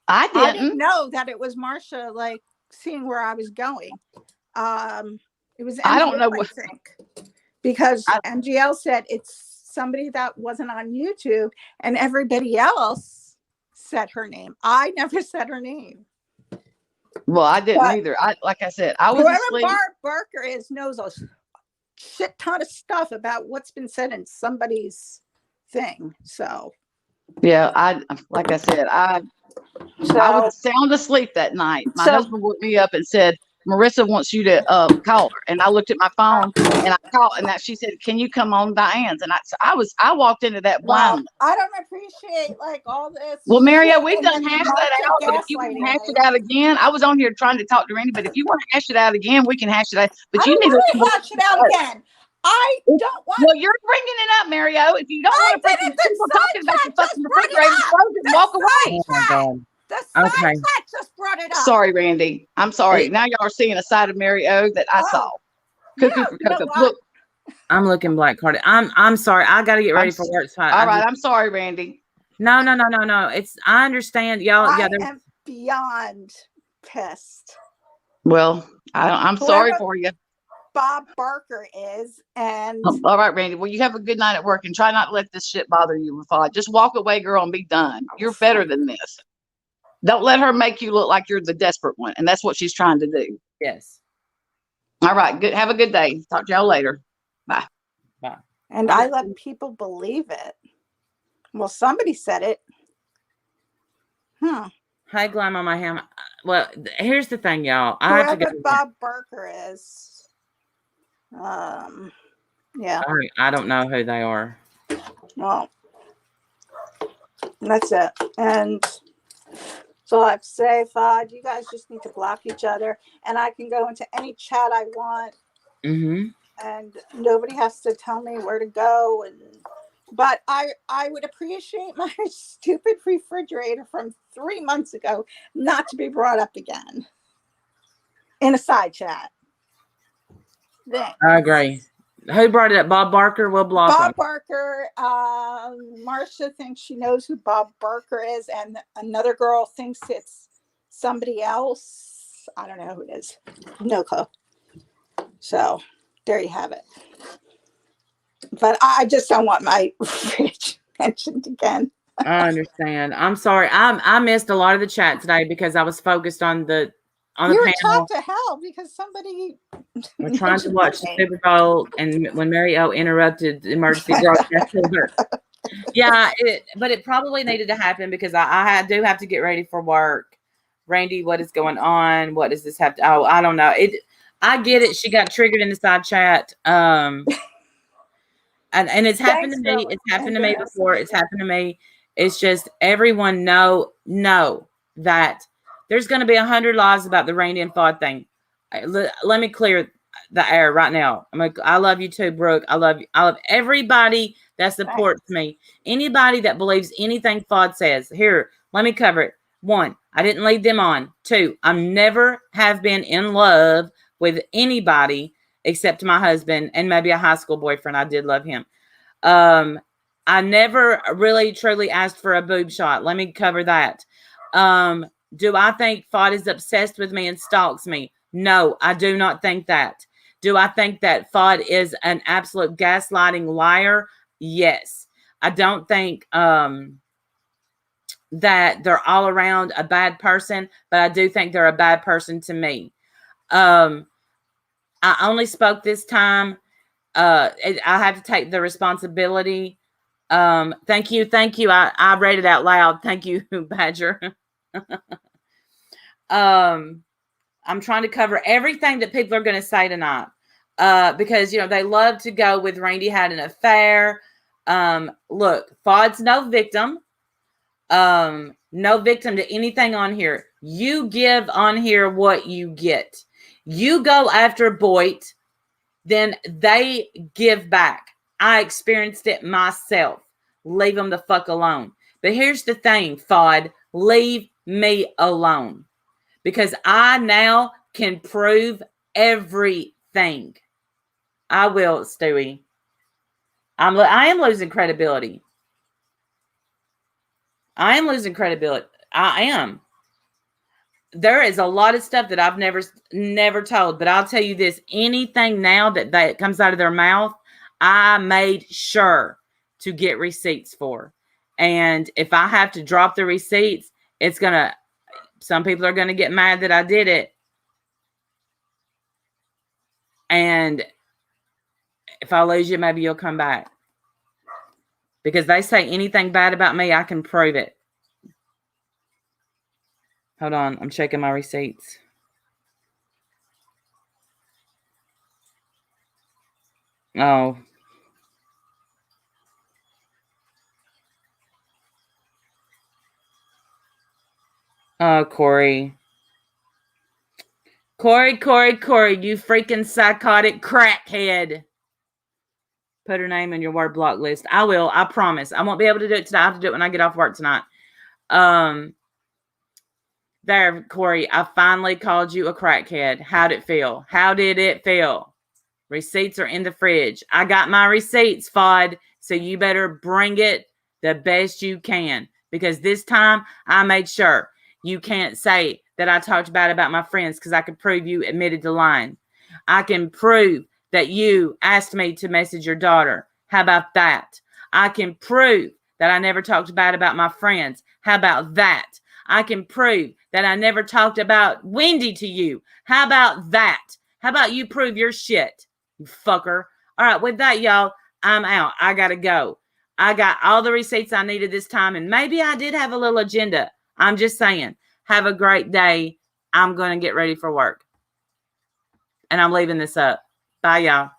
I I didn't didn't. know that it was Marcia, like seeing where I was going. It was I don't MGL, know I what. think, because I- MGL said it's somebody that wasn't on YouTube, and everybody else said her name. I never said her name. Well, I didn't But either. Like I said, I was whoever asleep. Barb Barker is knows a shit ton of stuff about what's been said in somebody's thing. So Yeah, like I said, I was sound asleep that night. My husband woke me up and said, Marissa wants you to call her. And I looked at my phone and I called, and that she said, can you come on Diane's? And I walked into that well, blind. I don't appreciate like all this. Well, Mario, shit we've and done then hashed Marcia that out, but if you want to gaslighting hash me. it out again, I was on here trying to talk to Randy, but if you want to hash it out again, we can hash it out. But I you don't need to want to hash it out again. I don't want. Well, you're bringing it up, Mario. If you don't want to I did freaking it. The people side talking about your chat just fucking brought it refrigerator, up. close and The walk away. side Oh my chat. God. The side Okay. chat just brought it up. Sorry, Randy. I'm sorry. It- Now y'all are seeing a side of Mario that I saw. Cuckoo No, for you know cocoa. what? Look, I'm looking black carded. I'm sorry. I got to get ready for work. So all right. I'm sorry, Randy. No. It's I understand y'all. I Yeah, am beyond pissed. Well, I'm sorry Whoever for you. Bob Barker is, and All right, Randy. Well, you have a good night at work and try not to let this shit bother you. Just walk away, girl, and be done. You're better than this. Don't let her make you look like you're the desperate one. And that's what she's trying to do. yes. All right. Good. Have a good day. Talk to y'all later. Bye. and I let people believe it. Well, somebody said it. Hi, Glam on my ham. Well, here's the thing, y'all. I have to go. Whoever Bob Barker is, yeah. I don't know who they are. Well, that's it. And so I have to say, Fod, you guys just need to block each other, and I can go into any chat I want, Mm-hmm. and nobody has to tell me where to go. But I would appreciate my stupid refrigerator from 3 months ago not to be brought up again in a side chat. Thanks. I agree. Who brought it up? Bob Barker. We'll block him. Bob Barker, Marcia thinks she knows who Bob Barker is, and another girl thinks it's somebody else. I don't know who it is. No clue. So there you have it. But I just don't want my fridge mentioned again. I understand. I'm sorry. I missed a lot of the chat today because I was focused on the You the were panel. taught to hell because somebody. We're trying to mentioned watch the my name. Super Bowl, and when Mary O interrupted the emergency broadcast, to her. Yeah, but it probably needed to happen because I do have to get ready for work. Randy, what is going on? What does this have to? Oh, I don't know. I get it. She got triggered in the side chat. And it's happened Thanks, to me. Bill. It's happened to Thank me goodness. before. It's happened to me. It's just everyone know that there's going to be 100 lies about the Randy and Fod thing. Let me clear the air right now. I love you too, Brooke. I love you. I love everybody that supports me. Anybody that believes anything Fod says. Here, let me cover it. 1, I didn't lead them on. 2, I never have been in love with anybody except my husband and maybe a high school boyfriend. I did love him. I never really truly asked for a boob shot. Let me cover that. Do I think Fod is obsessed with me and stalks me? No, I do not think that. Do I think that Fod is an absolute gaslighting liar? Yes. I don't think that they're all around a bad person, but I do think they're a bad person to me. I only spoke this time. I have to take the responsibility. Thank you. I read it out loud. Thank you, Badger. I'm trying to cover everything that people are going to say tonight. Because they love to go with Randy had an affair. Look, Fod's no victim. No victim to anything on here. You give on here what you get. You go after Boyd, then they give back. I experienced it myself. Leave them the fuck alone. But here's the thing, Fod, leave me alone. Because I now can prove everything. I will, Stewie. I am losing credibility. I am losing credibility. I am. There is a lot of stuff that I've never told, but I'll tell you this, anything now that comes out of their mouth, I made sure to get receipts for. And if I have to drop the receipts, some people are going to get mad that I did it. And if I lose you, maybe you'll come back. Because they say anything bad about me, I can prove it. Hold on, I'm checking my receipts. Oh. Oh, Corey. Corey, you freaking psychotic crackhead. Put her name in your word block list. I will, I promise. I won't be able to do it tonight. I have to do it when I get off work tonight. There, Corey, I finally called you a crackhead. How'd it feel? How did it feel? Receipts are in the fridge. I got my receipts, Fod, so you better bring it the best you can. Because this time, I made sure you can't say that I talked bad about my friends because I could prove you admitted to lying. I can prove that you asked me to message your daughter. How about that? I can prove that I never talked bad about my friends. How about that? I can prove that I never talked about Wendy to you. How about that? How about you prove your shit, you fucker? All right, with that, y'all, I'm out. I got to go. I got all the receipts I needed this time, and maybe I did have a little agenda. I'm just saying, have a great day. I'm going to get ready for work. And I'm leaving this up. Bye, y'all.